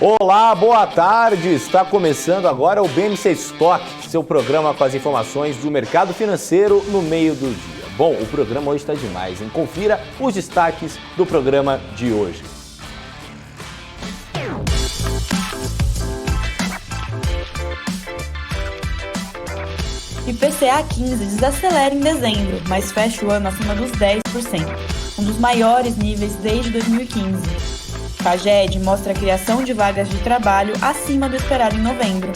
Olá, boa tarde! Está começando agora o BMC Stock, seu programa com as informações do mercado financeiro no meio do dia. Bom, o programa hoje está demais, hein? Confira os destaques do programa de hoje. IPCA 15 desacelera em dezembro, mas fecha o ano acima dos 10%, um dos maiores níveis desde 2015. Caged mostra a criação de vagas de trabalho acima do esperado em novembro.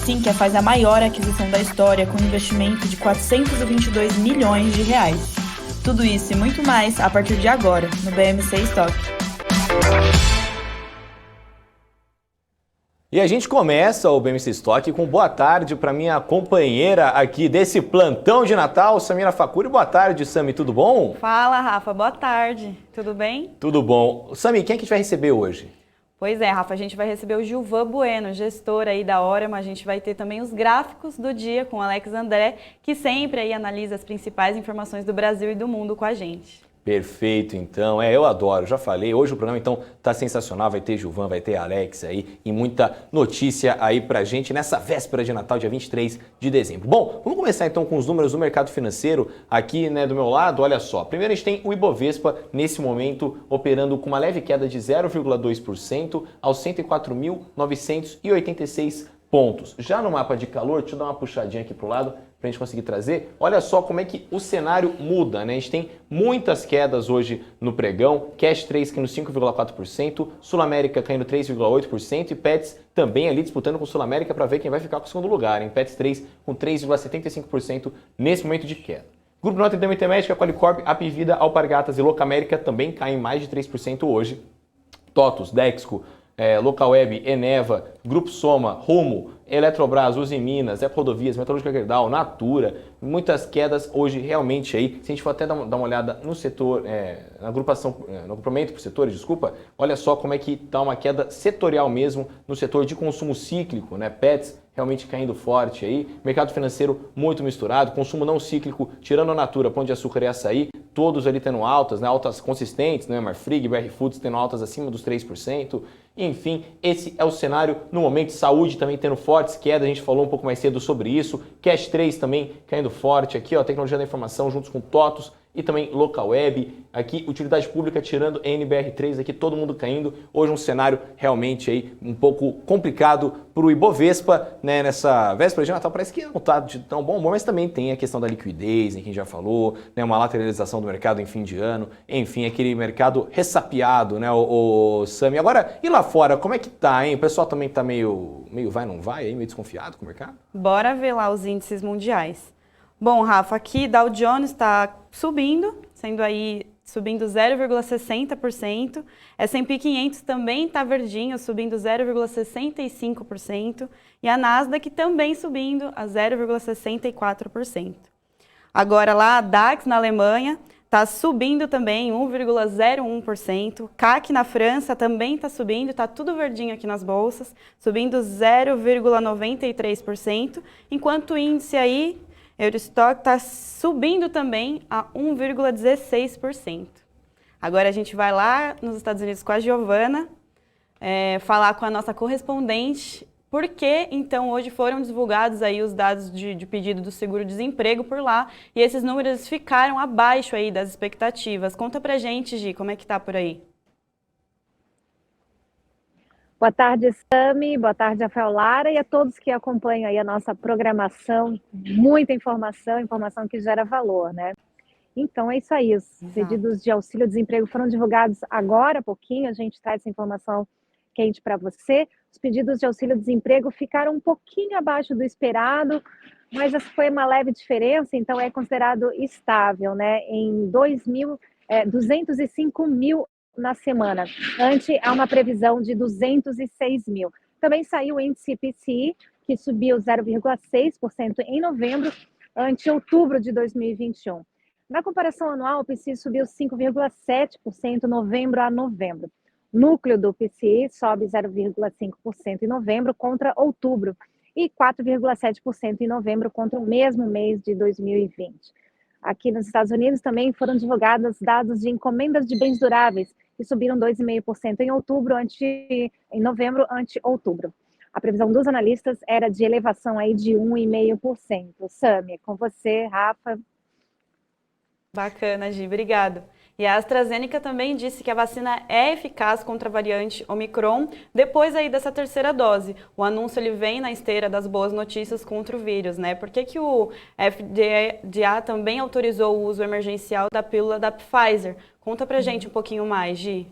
Sinqia faz a maior aquisição da história com um investimento de 422 milhões de reais. Tudo isso e muito mais a partir de agora, no BMC Stock. E a gente começa o BMC Stock com boa tarde para minha companheira aqui desse plantão de Natal, Samira Facuri. Boa tarde, Sami, tudo bom? Fala, Rafa, boa tarde. Tudo bem? Tudo bom. Sami, quem é que a gente vai receber hoje? Pois é, Rafa, a gente vai receber o Gilvan Bueno, gestor aí da Orama. A gente vai ter também os gráficos do dia com o Alex André, que sempre aí analisa as principais informações do Brasil e do mundo com a gente. Perfeito, então. Eu adoro, já falei. Hoje o programa, então, tá sensacional. Vai ter Gilvan, vai ter Alex aí e muita notícia aí pra gente nessa véspera de Natal, dia 23 de dezembro. Bom, vamos começar então com os números do mercado financeiro aqui, né, do meu lado. Olha só, primeiro a gente tem o Ibovespa, nesse momento, operando com uma leve queda de 0,2% aos 104.986 pontos. Já no mapa de calor, deixa eu dar uma puxadinha aqui pro lado, para a gente conseguir trazer, olha só como é que o cenário muda, né? A gente tem muitas quedas hoje no pregão, Cash 3 caindo 5,4%, Sul América caindo 3,8% e Pets também ali disputando com o Sul América para ver quem vai ficar com o segundo lugar, hein? Pets 3 com 3,75% nesse momento de queda. Grupo Notre Dame Intermédica, Qualicorp, Apivida, Alpargatas e Locamérica também caem mais de 3% hoje. TOTUS, Dexco, Localweb, Eneva, Grupo Soma, Rumo, Eletrobras, Usiminas, Rodovias, Metalúrgica Gerdau, Natura, muitas quedas hoje realmente aí. Se a gente for até dar uma olhada no setor, na agrupação, no agrupamento por setores, desculpa, olha só como é que está uma queda setorial mesmo no setor de consumo cíclico, né? Pets realmente caindo forte aí, mercado financeiro muito misturado, consumo não cíclico, tirando a Natura, Pão de Açúcar e Açaí, todos ali tendo altas, né? Altas consistentes, né? Marfrig, BR Foods tendo altas acima dos 3%. Enfim, esse é o cenário no momento. Saúde também tendo fortes quedas, a gente falou um pouco mais cedo sobre isso. Cash 3 também caindo forte aqui, ó, tecnologia da informação juntos com TOTUS e também Localweb. Aqui, utilidade pública tirando NBR3, aqui todo mundo caindo. Hoje um cenário realmente aí um pouco complicado para o Ibovespa, né, nessa véspera de Natal. Parece que não está de tão bom, mas também tem a questão da liquidez, em quem já falou, né, uma lateralização do mercado em fim de ano, enfim, aquele mercado ressapiado, né, o Sami. Agora, e lá fora, como é que tá, hein? O pessoal também tá meio vai, não vai, aí, meio desconfiado com o mercado? Bora ver lá os índices mundiais. Bom, Rafa, aqui Dow Jones está subindo, sendo aí subindo 0,60%. S&P 500 também está verdinho, subindo 0,65%. E a Nasdaq também subindo a 0,64%. Agora lá, a DAX na Alemanha está subindo também 1,01%. CAC na França também está subindo, está tudo verdinho aqui nas bolsas, subindo 0,93%. Enquanto o índice aí, Eurostock, está subindo também a 1,16%. Agora a gente vai lá nos Estados Unidos com a Giovana, falar com a nossa correspondente, porque então hoje foram divulgados aí os dados de pedido do seguro-desemprego por lá, e esses números ficaram abaixo aí das expectativas. Conta pra gente, Gi, como é que tá por aí? Boa tarde, Sami, boa tarde, Rafael Lara, e a todos que acompanham aí a nossa programação. Muita informação, informação que gera valor, né? Então, é isso aí, os pedidos de auxílio-desemprego foram divulgados agora há pouquinho, a gente traz essa informação quente para você. Os pedidos de auxílio-desemprego ficaram um pouquinho abaixo do esperado, mas essa foi uma leve diferença, então é considerado estável, né? Em 205 mil na semana, ante a uma previsão de 206 mil. Também saiu o índice PCI, que subiu 0,6% em novembro, ante outubro de 2021. Na comparação anual, o PCI subiu 5,7% novembro a novembro. Núcleo do PCI sobe 0,5% em novembro contra outubro e 4,7% em novembro contra o mesmo mês de 2020. Aqui nos Estados Unidos também foram divulgados dados de encomendas de bens duráveis, e subiram 2,5% em novembro ante outubro. A previsão dos analistas era de elevação aí de 1,5%. Sami, com você, Rafa. Bacana, Gi, obrigado. E a AstraZeneca também disse que a vacina é eficaz contra a variante Omicron depois aí dessa terceira dose. O anúncio ele vem na esteira das boas notícias contra o vírus, né? Por que o FDA também autorizou o uso emergencial da pílula da Pfizer? Conta pra gente um pouquinho mais, Gi.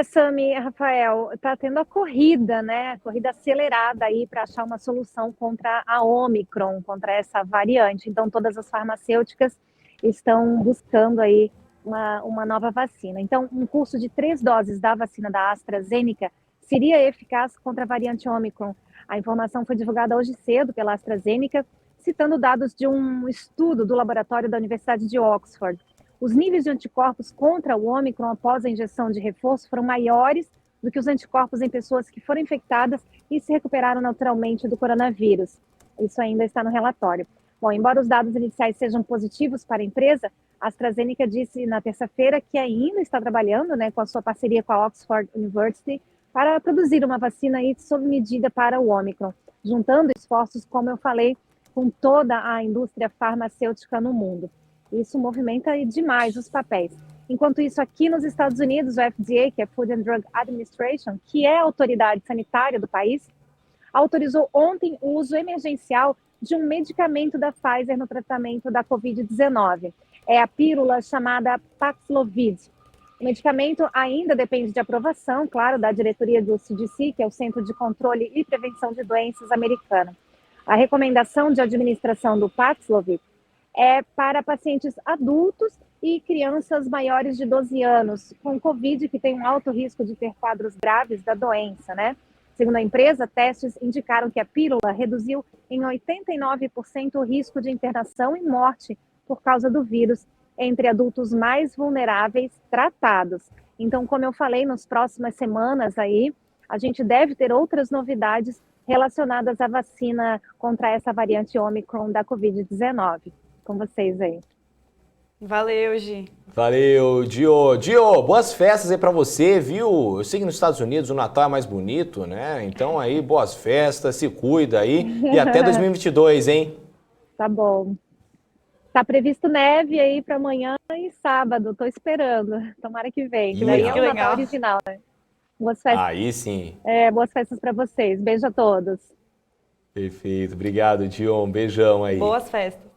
Sami, Rafael, está tendo a corrida, né? Corrida acelerada aí para achar uma solução contra a Omicron, contra essa variante. Então, todas as farmacêuticas estão buscando aí uma nova vacina. Então, um curso de 3 doses da vacina da AstraZeneca seria eficaz contra a variante Omicron. A informação foi divulgada hoje cedo pela AstraZeneca, citando dados de um estudo do laboratório da Universidade de Oxford. Os níveis de anticorpos contra o Omicron após a injeção de reforço foram maiores do que os anticorpos em pessoas que foram infectadas e se recuperaram naturalmente do coronavírus. Isso ainda está no relatório. Bom, embora os dados iniciais sejam positivos para a empresa, a AstraZeneca disse na terça-feira que ainda está trabalhando, né, com a sua parceria com a Oxford University para produzir uma vacina aí sob medida para o Omicron, juntando esforços, como eu falei, com toda a indústria farmacêutica no mundo. Isso movimenta demais os papéis. Enquanto isso, aqui nos Estados Unidos, o FDA, que é Food and Drug Administration, que é a autoridade sanitária do país, autorizou ontem o uso emergencial de um medicamento da Pfizer no tratamento da Covid-19. É a pílula chamada Paxlovid. O medicamento ainda depende de aprovação, claro, da diretoria do CDC, que é o Centro de Controle e Prevenção de Doenças americana. A recomendação de administração do Paxlovid é para pacientes adultos e crianças maiores de 12 anos com Covid, que tem um alto risco de ter quadros graves da doença, né? Segundo a empresa, testes indicaram que a pílula reduziu em 89% o risco de internação e morte por causa do vírus entre adultos mais vulneráveis tratados. Então, como eu falei, nas próximas semanas aí, a gente deve ter outras novidades relacionadas à vacina contra essa variante Omicron da Covid-19. Com vocês aí. Valeu, Gi. Valeu, Dio. Dio, boas festas aí pra você, viu? Eu sei que nos Estados Unidos o Natal é mais bonito, né? Então aí, boas festas, se cuida aí e até 2022, hein? Tá bom. Tá previsto neve aí para amanhã e sábado, tô esperando. Tomara que vem, que daí é o Natal original, né? Boas festas. Aí sim. Boas festas para vocês. Beijo a todos. Perfeito, obrigado, Dio. Um beijão aí. Boas festas.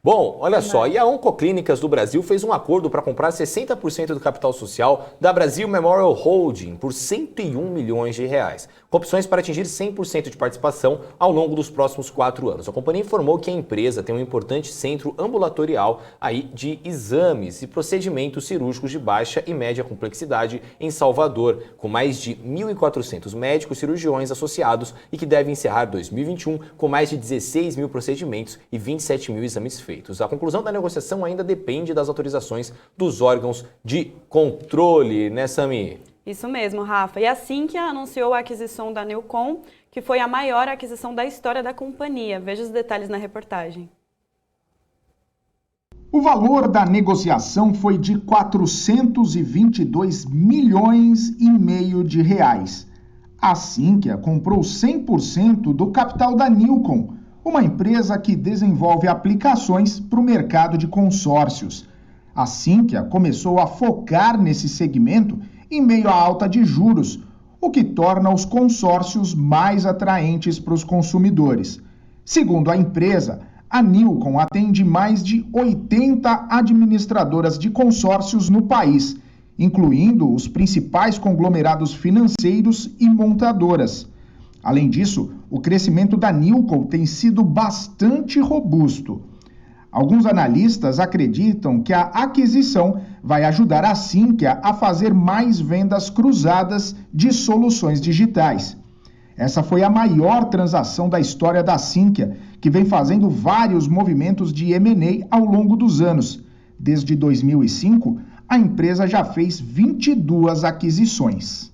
Bom, olha só, e a Oncoclínicas do Brasil fez um acordo para comprar 60% do capital social da Brasil Memorial Holding por 101 milhões de reais, com opções para atingir 100% de participação ao longo dos próximos 4 anos. A companhia informou que a empresa tem um importante centro ambulatorial aí de exames e procedimentos cirúrgicos de baixa e média complexidade em Salvador, com mais de 1.400 médicos cirurgiões associados e que deve encerrar 2021 com mais de 16 mil procedimentos e 27 mil exames feitos. A conclusão da negociação ainda depende das autorizações dos órgãos de controle, né, Sami? Isso mesmo, Rafa. E assim que anunciou a aquisição da Newcom, que foi a maior aquisição da história da companhia. Veja os detalhes na reportagem. O valor da negociação foi de 422 milhões e meio de reais. A Sinqia comprou 100% do capital da Newcom, uma empresa que desenvolve aplicações para o mercado de consórcios. A Sinqia começou a focar nesse segmento em meio à alta de juros, o que torna os consórcios mais atraentes para os consumidores. Segundo a empresa, a Newcom atende mais de 80 administradoras de consórcios no país, incluindo os principais conglomerados financeiros e montadoras. Além disso, o crescimento da Newcom tem sido bastante robusto. Alguns analistas acreditam que a aquisição vai ajudar a Sinqia a fazer mais vendas cruzadas de soluções digitais. Essa foi a maior transação da história da Sinqia, que vem fazendo vários movimentos de M&A ao longo dos anos. Desde 2005, a empresa já fez 22 aquisições.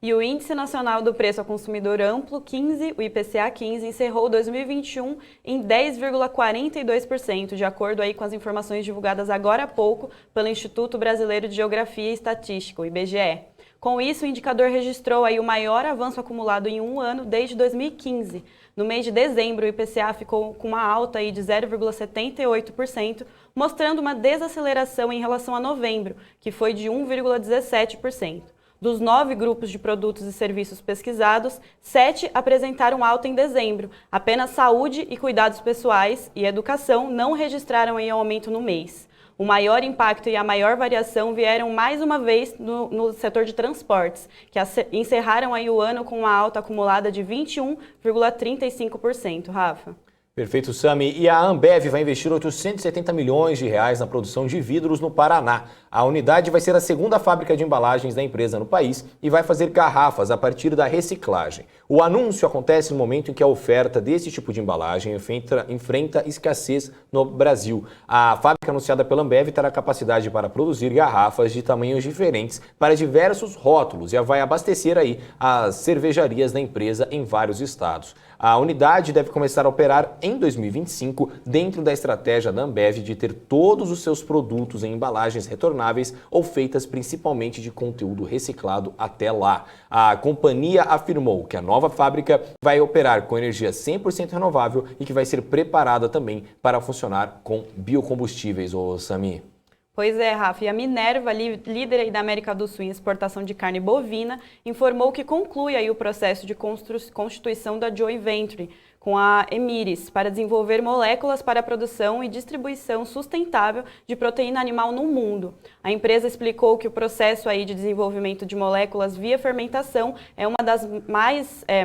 E o Índice Nacional do Preço ao Consumidor Amplo 15, o IPCA 15, encerrou 2021 em 10,42%, de acordo aí com as informações divulgadas agora há pouco pelo Instituto Brasileiro de Geografia e Estatística, o IBGE. Com isso, o indicador registrou aí o maior avanço acumulado em um ano desde 2015. No mês de dezembro, o IPCA ficou com uma alta aí de 0,78%, mostrando uma desaceleração em relação a novembro, que foi de 1,17%. Dos 9 grupos de produtos e serviços pesquisados, 7 apresentaram alta em dezembro. Apenas saúde e cuidados pessoais e educação não registraram aí aumento no mês. O maior impacto e a maior variação vieram mais uma vez no setor de transportes, que encerraram aí o ano com uma alta acumulada de 21,35%. Rafa. Perfeito, Sami. E a Ambev vai investir 870 milhões de reais na produção de vidros no Paraná. A unidade vai ser a segunda fábrica de embalagens da empresa no país e vai fazer garrafas a partir da reciclagem. O anúncio acontece no momento em que a oferta desse tipo de embalagem enfrenta escassez no Brasil. A fábrica anunciada pela Ambev terá capacidade para produzir garrafas de tamanhos diferentes para diversos rótulos e vai abastecer aí as cervejarias da empresa em vários estados. A unidade deve começar a operar em 2025, dentro da estratégia da Ambev de ter todos os seus produtos em embalagens retornáveis ou feitas principalmente de conteúdo reciclado até lá. A companhia afirmou que a nova fábrica vai operar com energia 100% renovável e que vai ser preparada também para funcionar com biocombustíveis, Sami. Pois é, Rafa, e a Minerva, líder aí da América do Sul em exportação de carne bovina, informou que conclui aí o processo de constituição da Joint Venture com a Emires para desenvolver moléculas para a produção e distribuição sustentável de proteína animal no mundo. A empresa explicou que o processo aí de desenvolvimento de moléculas via fermentação é uma das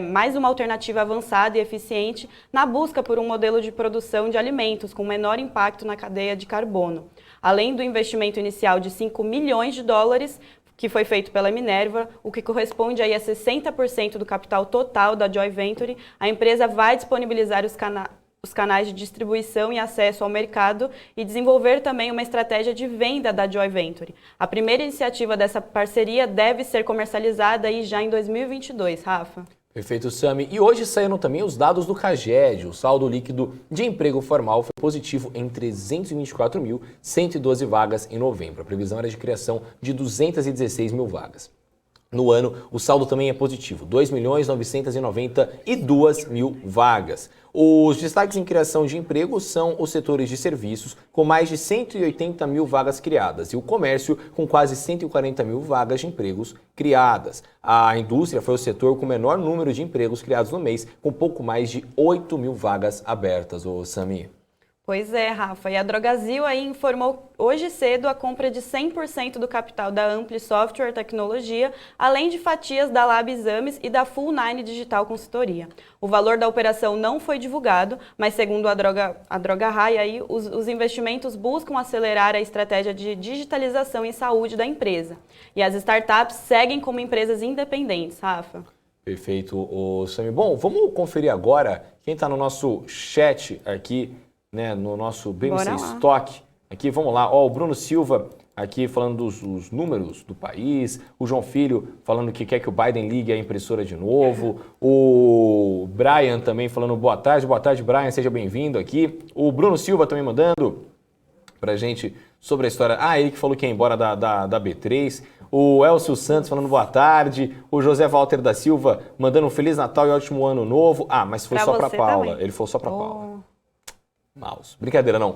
mais uma alternativa avançada e eficiente na busca por um modelo de produção de alimentos com menor impacto na cadeia de carbono. Além do investimento inicial de 5 milhões de dólares, que foi feito pela Minerva, o que corresponde aí a 60% do capital total da Joint Venture, a empresa vai disponibilizar os canais de distribuição e acesso ao mercado e desenvolver também uma estratégia de venda da Joint Venture. A primeira iniciativa dessa parceria deve ser comercializada aí já em 2022, Rafa. Perfeito, Sami. E hoje saíram também os dados do CAGED. O saldo líquido de emprego formal foi positivo em 324.112 vagas em novembro. A previsão era de criação de 216 mil vagas. No ano, o saldo também é positivo, 2.992.000 vagas. Os destaques em criação de emprego são os setores de serviços, com mais de 180 mil vagas criadas, e o comércio, com quase 140 mil vagas de empregos criadas. A indústria foi o setor com o menor número de empregos criados no mês, com pouco mais de 8 mil vagas abertas, Sami. Pois é, Rafa. E a Drogasil aí informou hoje cedo a compra de 100% do capital da Ampli Software Tecnologia, além de fatias da Lab Exames e da Full Nine Digital Consultoria. O valor da operação não foi divulgado, mas segundo a Droga High, aí, os investimentos buscam acelerar a estratégia de digitalização em saúde da empresa. E as startups seguem como empresas independentes, Rafa. Perfeito, Sami. Bom, vamos conferir agora quem está no nosso chat aqui, né, no nosso BMC Stock. Aqui, vamos lá. Ó, o Bruno Silva aqui falando dos números do país. O João Filho falando que quer que o Biden ligue a impressora de novo. O Brian também falando boa tarde, Brian, seja bem-vindo aqui. O Bruno Silva também mandando pra gente sobre a história. Ah, ele que falou que ia embora da B3. O Elcio Santos falando boa tarde. O José Walter da Silva mandando um Feliz Natal e ótimo ano novo. Ah, mas foi só pra Paula. Também. Ele falou só pra Paula. Mouse. Brincadeira, não.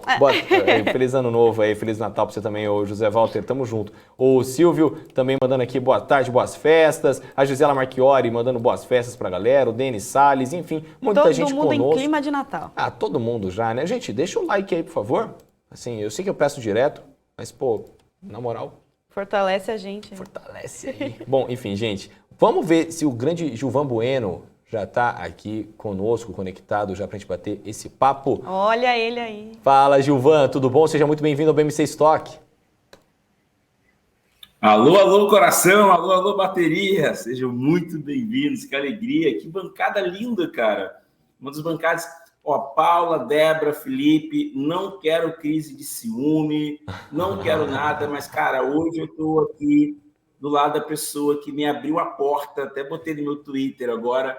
Feliz ano novo aí, Feliz Natal pra você também, ô José Walter, tamo junto. O Silvio também mandando aqui boa tarde, boas festas. A Gisela Marchiori mandando boas festas pra galera. O Denis Salles, enfim, muita gente conosco. Todo mundo em clima de Natal. Ah, todo mundo já, né? Gente, deixa o like aí, por favor. Assim, eu sei que eu peço direto, mas, pô, na moral... Fortalece a gente. Fortalece aí. Bom, enfim, gente, vamos ver se o grande Gilvan Bueno já está aqui conosco, conectado, já para a gente bater esse papo. Olha ele aí. Fala, Gilvan, tudo bom? Seja muito bem-vindo ao BMC Stock. Alô, alô, coração, alô, alô, bateria. Sejam muito bem-vindos, que alegria, que bancada linda, cara. Uma das bancadas, ó, Paula, Débora, Felipe, não quero crise de ciúme, não quero nada, mas, cara, hoje eu estou aqui do lado da pessoa que me abriu a porta, até botei no meu Twitter agora,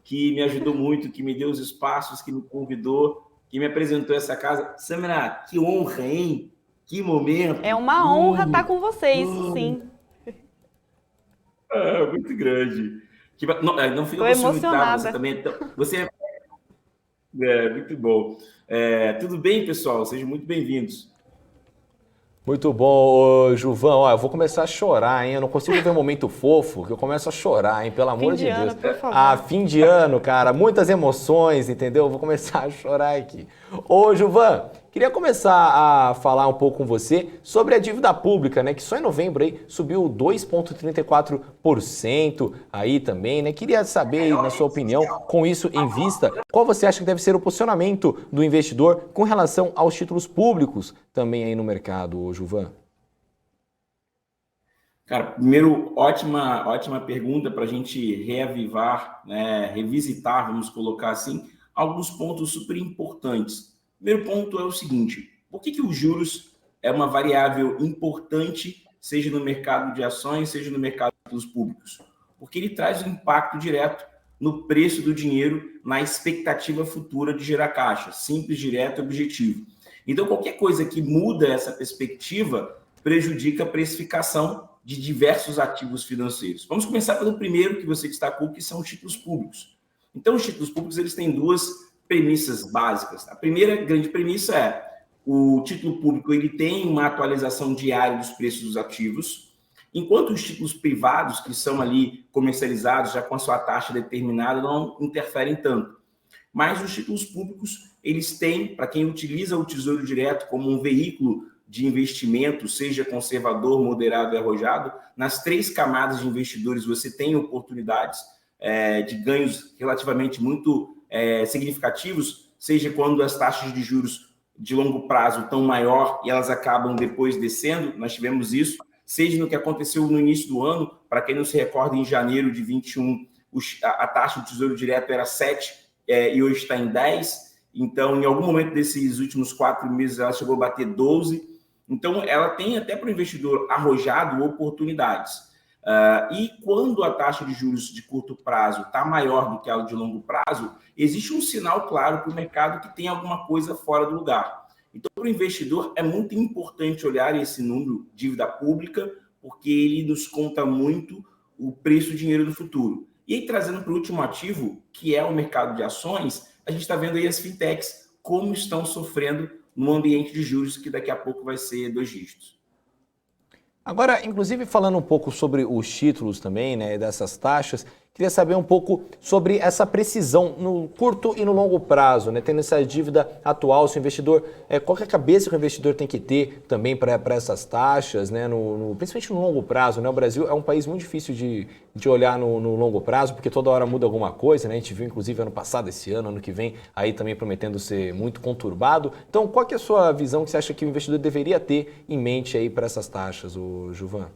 que me ajudou muito, que me deu os espaços, que me convidou, que me apresentou essa casa. Samira, que honra, hein? Que momento. É uma honra estar com vocês, sim. Muito grande. Não fica Tô com ciúme, tá? emocionada. Você também. Você muito bom. Tudo bem, pessoal? Sejam muito bem-vindos. Muito bom, ô, Juvan. Ó, eu vou começar a chorar, hein? Eu não consigo ver um momento fofo, que eu começo a chorar, hein? Pelo amor de Deus. Fim de ano, por favor. Ah, fim de ano, cara. Muitas emoções, entendeu? Eu vou começar a chorar aqui. Ô, Juvan, queria começar a falar um pouco com você sobre a dívida pública, né? Que só em novembro aí subiu 2,34% aí também, né? Queria saber, na sua opinião, com isso em vista, qual você acha que deve ser o posicionamento do investidor com relação aos títulos públicos também aí no mercado, ô, Juvan? Cara, primeiro, ótima pergunta para a gente reavivar, né, revisitar, vamos colocar assim, alguns pontos super importantes. Primeiro ponto é o seguinte: por que os juros é uma variável importante, seja no mercado de ações, seja no mercado dos públicos? Porque ele traz um impacto direto no preço do dinheiro, na expectativa futura de gerar caixa, simples, direto e objetivo. Então, qualquer coisa que muda essa perspectiva prejudica a precificação de diversos ativos financeiros. Vamos começar pelo primeiro que você destacou, que são os títulos públicos. Então, os títulos públicos eles têm duas premissas básicas. A primeira grande premissa é o título público ele tem uma atualização diária dos preços dos ativos, enquanto os títulos privados, que são ali comercializados já com a sua taxa determinada, não interferem tanto. Mas os títulos públicos, eles têm, para quem utiliza o Tesouro Direto como um veículo de investimento, seja conservador, moderado e arrojado, nas três camadas de investidores você tem oportunidades de ganhos relativamente muito significativos, seja quando as taxas de juros de longo prazo estão maior e elas acabam depois descendo, nós tivemos isso, seja no que aconteceu no início do ano, para quem não se recorda, em janeiro de 21, a taxa do Tesouro Direto era 7 e hoje está em 10, então em algum momento desses últimos 4 meses ela chegou a bater 12, então ela tem até para o investidor arrojado oportunidades. E quando a taxa de juros de curto prazo está maior do que a de longo prazo, existe um sinal claro para o mercado que tem alguma coisa fora do lugar. Então, para o investidor, é muito importante olhar esse número de dívida pública, porque ele nos conta muito o preço do dinheiro do futuro. E aí, trazendo para o último ativo, que é o mercado de ações, a gente está vendo aí as fintechs, como estão sofrendo no ambiente de juros, que daqui a pouco vai ser 2 dígitos. Agora, inclusive falando um pouco sobre os títulos também, né, dessas taxas, queria saber um pouco sobre essa precisão no curto e no longo prazo, né, tendo essa dívida atual, se o investidor, qual que é a cabeça que o investidor tem que ter também para essas taxas, né, principalmente no longo prazo, né, o Brasil é um país muito difícil de olhar no longo prazo, porque toda hora muda alguma coisa, né, a gente viu inclusive ano passado, esse ano que vem, aí também prometendo ser muito conturbado. Então, qual que é a sua visão que você acha que o investidor deveria ter em mente aí para essas taxas, o Juvan?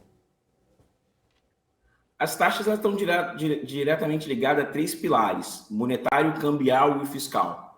As taxas elas estão diretamente ligadas a 3 pilares: monetário, cambial e fiscal.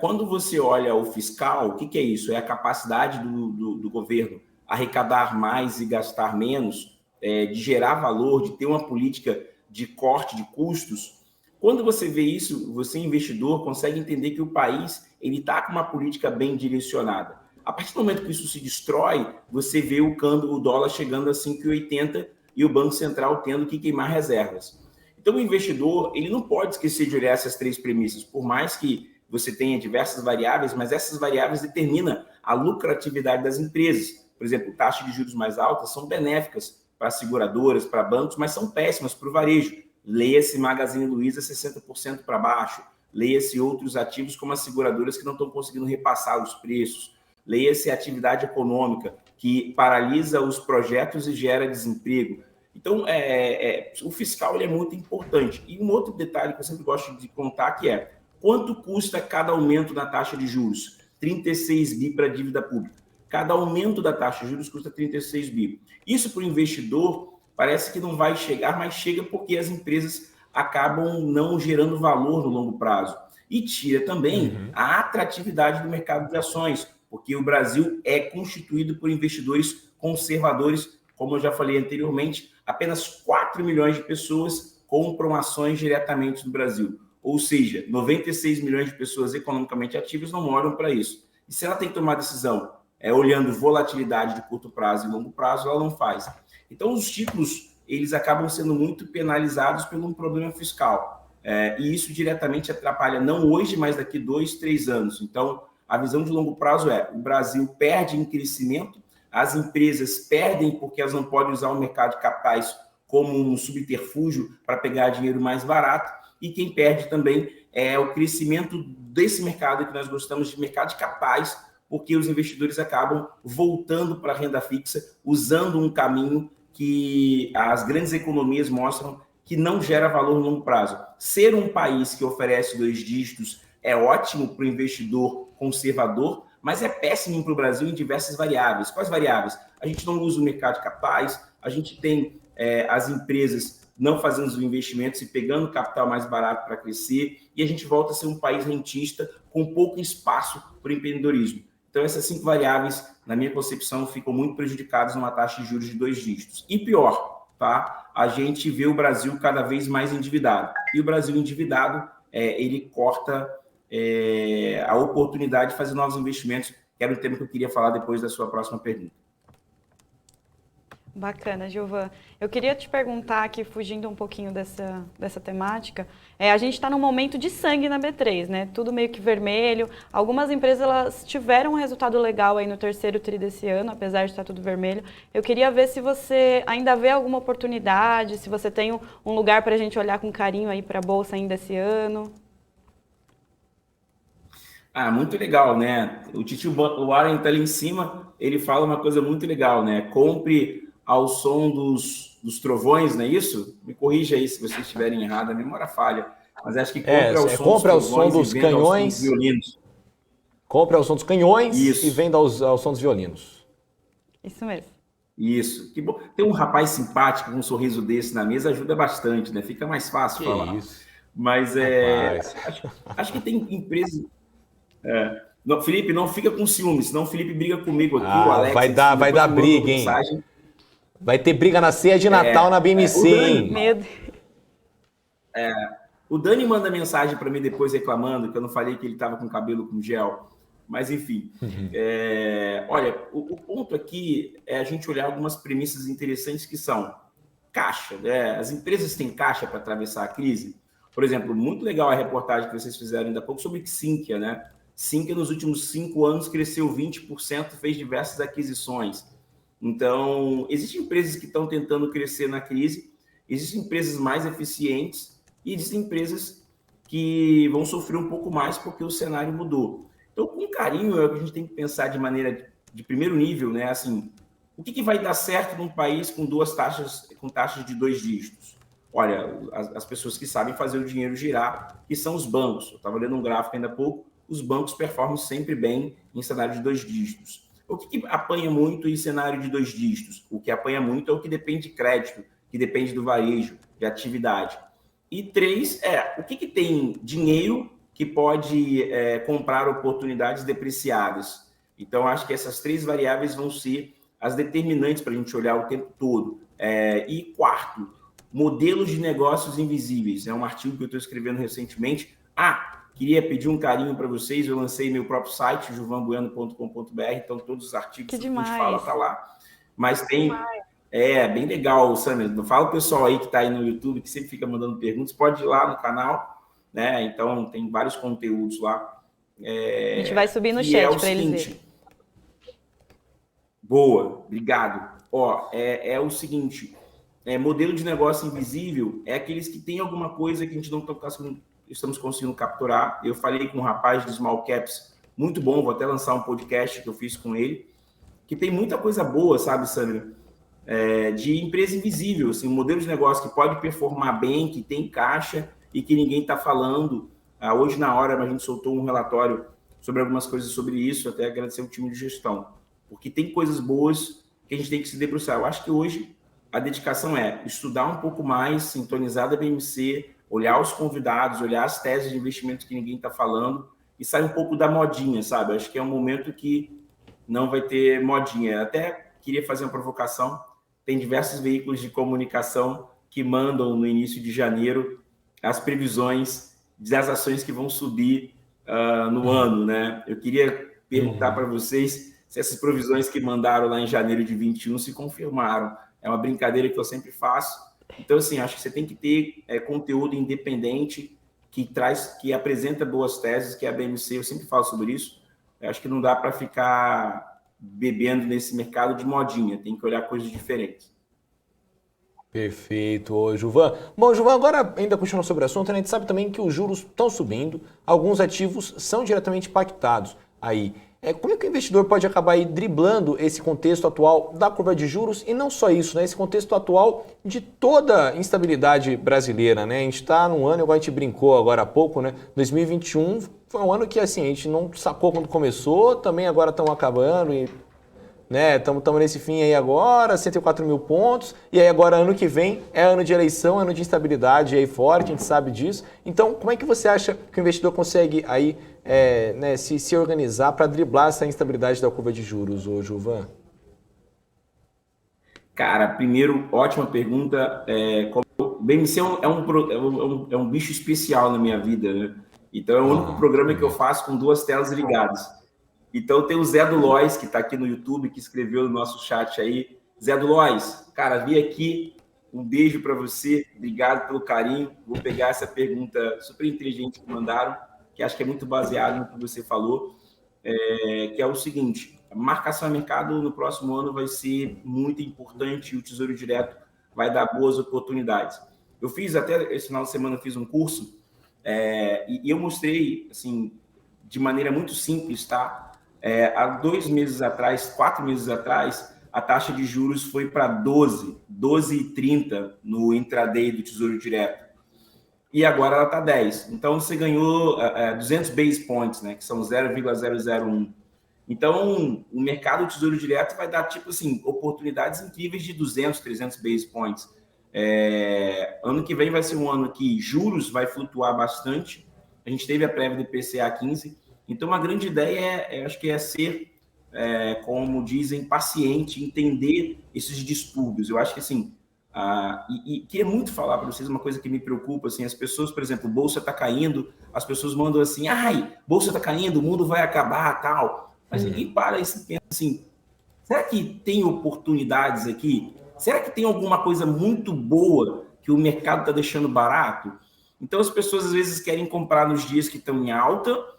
Quando você olha o fiscal, o que é isso? É a capacidade do governo arrecadar mais e gastar menos, de gerar valor, de ter uma política de corte de custos. Quando você vê isso, você, investidor, consegue entender que o país está com uma política bem direcionada. A partir do momento que isso se destrói, você vê o câmbio, o dólar chegando a 5,80 e o Banco Central tendo que queimar reservas. Então, o investidor ele não pode esquecer de olhar essas 3 premissas, por mais que você tenha diversas variáveis, mas essas variáveis determinam a lucratividade das empresas. Por exemplo, taxas de juros mais altas são benéficas para seguradoras, para bancos, mas são péssimas para o varejo. Leia-se Magazine Luiza 60% para baixo, leia-se outros ativos como as seguradoras que não estão conseguindo repassar os preços, leia-se a atividade econômica que paralisa os projetos e gera desemprego. Então, o fiscal ele é muito importante. E um outro detalhe que eu sempre gosto de contar que é quanto custa cada aumento da taxa de juros? 36 bi para a dívida pública. Cada aumento da taxa de juros custa 36 bi. Isso para o investidor parece que não vai chegar, mas chega porque as empresas acabam não gerando valor no longo prazo. E tira também a atratividade do mercado de ações, porque o Brasil é constituído por investidores conservadores, como eu já falei anteriormente, apenas 4 milhões de pessoas compram ações diretamente no Brasil. Ou seja, 96 milhões de pessoas economicamente ativas não moram para isso. E se ela tem que tomar decisão olhando volatilidade de curto prazo e longo prazo, ela não faz. Então, os títulos, eles acabam sendo muito penalizados por um problema fiscal. E isso diretamente atrapalha, não hoje, mas daqui 2, 3 anos. Então, a visão de longo prazo o Brasil perde em crescimento, as empresas perdem porque elas não podem usar o mercado de capitais como um subterfúgio para pegar dinheiro mais barato, e quem perde também é o crescimento desse mercado que nós gostamos de mercado de capitais, porque os investidores acabam voltando para a renda fixa, usando um caminho que as grandes economias mostram que não gera valor no longo prazo. Ser um país que oferece 2 dígitos é ótimo para o investidor conservador, mas é péssimo para o Brasil em diversas variáveis. Quais variáveis? A gente não usa o mercado de capitais, a gente tem as empresas não fazendo os investimentos e pegando capital mais barato para crescer, e a gente volta a ser um país rentista com pouco espaço para o empreendedorismo. Então, essas 5 variáveis, na minha concepção, ficam muito prejudicadas numa taxa de juros de 2 dígitos. E pior, tá? A gente vê o Brasil cada vez mais endividado. E o Brasil endividado, ele corta a oportunidade de fazer novos investimentos, que era um tema que eu queria falar depois da sua próxima pergunta. Bacana, Gilvan. Eu queria te perguntar aqui, fugindo um pouquinho dessa temática, a gente está num momento de sangue na B3, né? Tudo meio que vermelho. Algumas empresas elas tiveram um resultado legal aí no terceiro tri desse ano, apesar de estar tudo vermelho. Eu queria ver se você ainda vê alguma oportunidade, se você tem um lugar para a gente olhar com carinho aí para a Bolsa ainda esse ano. Muito legal, né? O Titio Warren está ali em cima, ele fala uma coisa muito legal, né? Compre ao som dos trovões, não é isso? Me corrija aí se vocês estiverem errado, a memória falha. Mas acho que compre ao som dos canhões, violinos. Compre ao som dos canhões Isso. E venda ao som dos violinos. Isso mesmo. Isso. Que bom. Ter um rapaz simpático com um sorriso desse na mesa ajuda bastante, né? Fica mais fácil falar. Isso. Mas acho que tem empresas... Não, Felipe, não fica com ciúme, senão o Felipe briga comigo aqui. O Alex, vai dar briga, hein? Vai ter briga na ceia de Natal na BMC, hein? Meu Deus. O Dani manda mensagem para mim depois reclamando que eu não falei que ele estava com cabelo com gel. Mas, enfim. Olha, o ponto aqui é a gente olhar algumas premissas interessantes que são caixa, né? As empresas têm caixa para atravessar a crise. Por exemplo, muito legal a reportagem que vocês fizeram ainda há pouco sobre Sinqia, né? Sinqia, nos últimos 5 anos, cresceu 20%, fez diversas aquisições. Então, existem empresas que estão tentando crescer na crise, existem empresas mais eficientes e existem empresas que vão sofrer um pouco mais porque o cenário mudou. Então, com carinho, é o que a gente tem que pensar de maneira de primeiro nível, né? Assim, o que vai dar certo num país com taxas de 2 dígitos? Olha, as pessoas que sabem fazer o dinheiro girar, que são os bancos. Eu estava lendo um gráfico ainda há pouco, os bancos performam sempre bem em cenário de 2 dígitos. O que apanha muito em cenário de 2 dígitos? O que apanha muito é o que depende de crédito, que depende do varejo, de atividade. E 3, o que tem dinheiro que pode comprar oportunidades depreciadas. Então, acho que essas 3 variáveis vão ser as determinantes para a gente olhar o tempo todo. E 4, modelos de negócios invisíveis. É um artigo que eu estou escrevendo recentemente. Queria pedir um carinho para vocês. Eu lancei meu próprio site, juvanbueno.com.br. Então, todos os artigos que a gente fala tá lá. Mas tem... bem legal, Samir. Fala o pessoal aí que está aí no YouTube, que sempre fica mandando perguntas. Pode ir lá no canal, né? Então, tem vários conteúdos lá. A gente vai subir no chat para eles verem. Boa, obrigado. É o seguinte, modelo de negócio invisível é aqueles que tem alguma coisa que a gente não estamos conseguindo capturar. Eu falei com um rapaz de Small Caps, muito bom, vou até lançar um podcast que eu fiz com ele, que tem muita coisa boa, sabe, Sandra? De empresa invisível, assim, um modelo de negócio que pode performar bem, que tem caixa e que ninguém está falando. Hoje, na hora, a gente soltou um relatório sobre algumas coisas sobre isso, até agradecer o time de gestão, porque tem coisas boas que a gente tem que se debruçar. Eu acho que hoje a dedicação é estudar um pouco mais, sintonizar da BMC, olhar os convidados, olhar as teses de investimento que ninguém está falando e sair um pouco da modinha, sabe? Acho que é um momento que não vai ter modinha. Até queria fazer uma provocação. tem diversos veículos de comunicação que mandam no início de janeiro as previsões das ações que vão subir no ano, né? Eu queria perguntar para vocês se essas provisões que mandaram lá em janeiro de 21 se confirmaram. É uma brincadeira que eu sempre faço. Então, assim, acho que você tem que ter conteúdo independente que apresenta boas teses, que é a BMC, eu sempre falo sobre isso. Eu acho que não dá para ficar bebendo nesse mercado de modinha, tem que olhar coisas diferentes. Perfeito, Gilvan. Bom, Gilvan, agora ainda continuando sobre o assunto, né, a gente sabe também que os juros estão subindo, alguns ativos são diretamente impactados aí. Como é que o investidor pode acabar aí driblando esse contexto atual da curva de juros e não só isso, né, esse contexto atual de toda a instabilidade brasileira, né? A gente está num ano, igual a gente brincou agora há pouco, né? 2021 foi um ano que assim, a gente não sacou quando começou, também agora estamos acabando e estamos nesse fim aí agora, 104 mil pontos, e aí agora ano que vem é ano de eleição, ano de instabilidade aí forte, a gente sabe disso. Então, como é que você acha que o investidor consegue aí se organizar para driblar essa instabilidade da curva de juros, ô Gilvan? Cara, primeiro, ótima pergunta. O BMC é um bicho especial na minha vida, né? Então, é o único programa que eu faço com 2 telas ligadas. Então, tem o Zé do Lois, que está aqui no YouTube, que escreveu no nosso chat aí. Zé do Lois, cara, vi aqui, um beijo para você, obrigado pelo carinho. Vou pegar essa pergunta super inteligente que mandaram, que acho que é muito baseado no que você falou, que é o seguinte: a marcação a mercado no próximo ano vai ser muito importante e o Tesouro Direto vai dar boas oportunidades. Eu fiz, até esse final de semana, fiz um curso e eu mostrei, assim, de maneira muito simples, tá? Há 2 meses atrás, 4 meses atrás, a taxa de juros foi para 12,30 no intraday do Tesouro Direto. E agora ela está 10. Então, você ganhou 200 base points, né, que são 0,001. Então, o mercado do Tesouro Direto vai dar, tipo assim, oportunidades incríveis de 200, 300 base points. Ano que vem vai ser um ano que juros vai flutuar bastante. A gente teve a prévia do IPCA 15. Então, uma grande ideia acho que é ser, como dizem, paciente, entender esses distúrbios. Eu acho que, assim, e queria muito falar para vocês uma coisa que me preocupa, assim, as pessoas, por exemplo, bolsa está caindo, as pessoas mandam assim, bolsa está caindo, o mundo vai acabar, tal. Mas ninguém para e se pensa assim, será que tem oportunidades aqui? Será que tem alguma coisa muito boa que o mercado está deixando barato? Então, as pessoas, às vezes, querem comprar nos dias que estão em alta,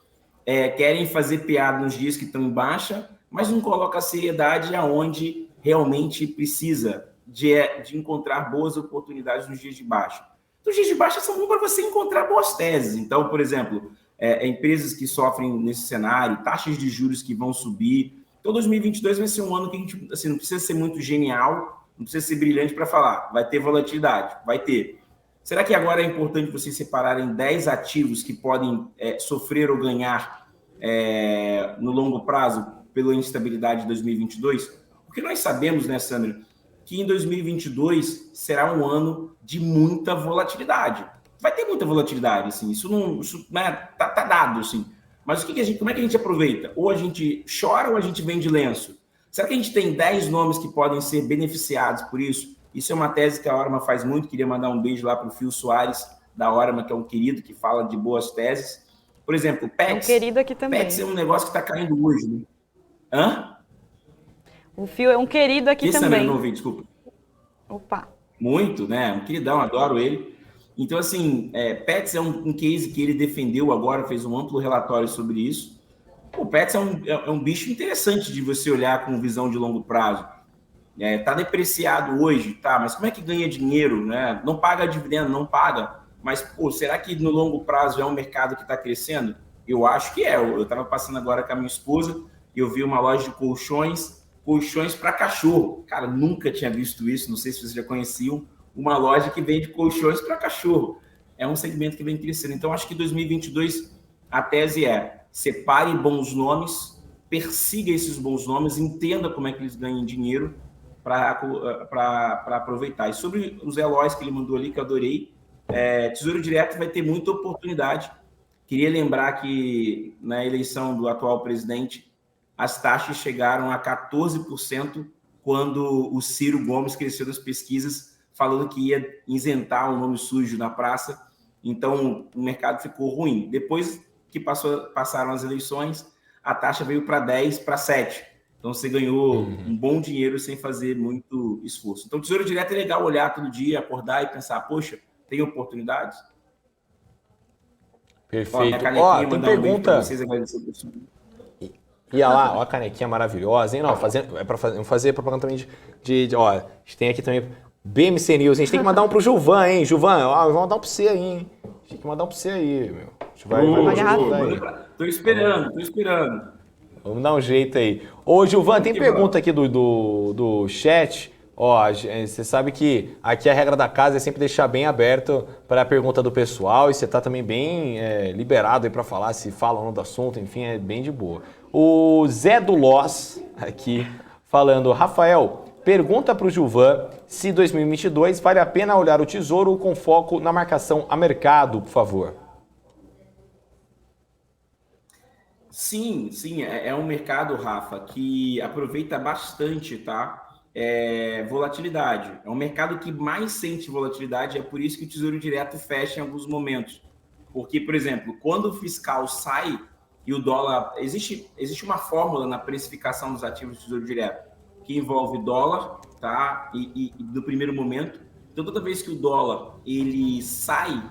querem fazer piada nos dias que estão em baixa, mas não coloca a seriedade aonde realmente precisa de encontrar boas oportunidades nos dias de baixa. Então, os dias de baixa são bons para você encontrar boas teses. Então, por exemplo, empresas que sofrem nesse cenário, taxas de juros que vão subir. Então, 2022 vai ser um ano que a gente, assim, não precisa ser muito genial, não precisa ser brilhante para falar. Vai ter volatilidade, vai ter. Será que agora é importante vocês separarem 10 ativos que podem sofrer ou ganhar no longo prazo pela instabilidade de 2022? Porque nós sabemos, né, Sandra, que em 2022 será um ano de muita volatilidade. Vai ter muita volatilidade, assim, isso tá dado, assim. Mas como é que a gente aproveita? Ou a gente chora ou a gente vende lenço? Será que a gente tem 10 nomes que podem ser beneficiados por isso? Isso é uma tese que a Orma faz muito. Queria mandar um beijo lá para o Fio Soares, da Orma, que é um querido que fala de boas teses. Por exemplo, Pets. É um querido aqui também. Pets é um negócio que está caindo hoje, né? Hã? O Fio é um querido aqui também. Não ouvi, desculpa. Opa. Muito, né? Um queridão, adoro ele. Então, assim, Pets é um case que ele defendeu agora, fez um amplo relatório sobre isso. O Pets é um bicho interessante de você olhar com visão de longo prazo. Tá depreciado hoje, tá? Mas como é que ganha dinheiro, né? Não paga dividendo, não paga. Mas, será que no longo prazo é um mercado que está crescendo? Eu acho que é. Eu estava passando agora com a minha esposa e eu vi uma loja de colchões para cachorro. Cara, nunca tinha visto isso, não sei se vocês já conheciam, uma loja que vende colchões para cachorro. É um segmento que vem crescendo. Então, acho que 2022 a tese separe bons nomes, persiga esses bons nomes, entenda como é que eles ganham dinheiro para aproveitar. E sobre os Eloys que ele mandou ali, que eu adorei, Tesouro Direto vai ter muita oportunidade. Queria lembrar que na eleição do atual presidente, as taxas chegaram a 14% quando o Ciro Gomes cresceu nas pesquisas falando que ia isentar o nome sujo na praça. Então, o mercado ficou ruim. Depois que passaram as eleições, a taxa veio para 10, para 7. Então, você ganhou um bom dinheiro sem fazer muito esforço. Então, o Tesouro Direto é legal olhar todo dia, acordar e pensar, poxa, tem oportunidades? Perfeito. Ó, tem pergunta... Vocês, Ia lá, ó a canequinha maravilhosa, hein? Não, é para fazer propaganda também ó, a gente tem aqui também BMC News, a gente tem que mandar um pro Gilvan, hein? Gilvan, ó, vamos mandar um pra você aí, hein? Tem que mandar um pra você aí, meu. A gente vai Tô esperando. Vamos dar um jeito aí. Ô, Gilvan, tem pergunta aqui do chat. Ó, você sabe que aqui a regra da casa é sempre deixar bem aberto para a pergunta do pessoal e você tá também bem liberado aí para falar, se fala ou não do assunto, enfim, é bem de boa. O Zé do Loss aqui falando, Rafael, pergunta para o Gilvan se 2022 vale a pena olhar o Tesouro com foco na marcação a mercado, por favor. Sim, é um mercado, Rafa, que aproveita bastante, tá? Volatilidade. É um mercado que mais sente volatilidade, é por isso que o Tesouro Direto fecha em alguns momentos. Porque, por exemplo, quando o fiscal sai e o dólar... Existe uma fórmula na precificação dos ativos do Tesouro Direto que envolve dólar, tá? E no primeiro momento. Então, toda vez que o dólar ele sai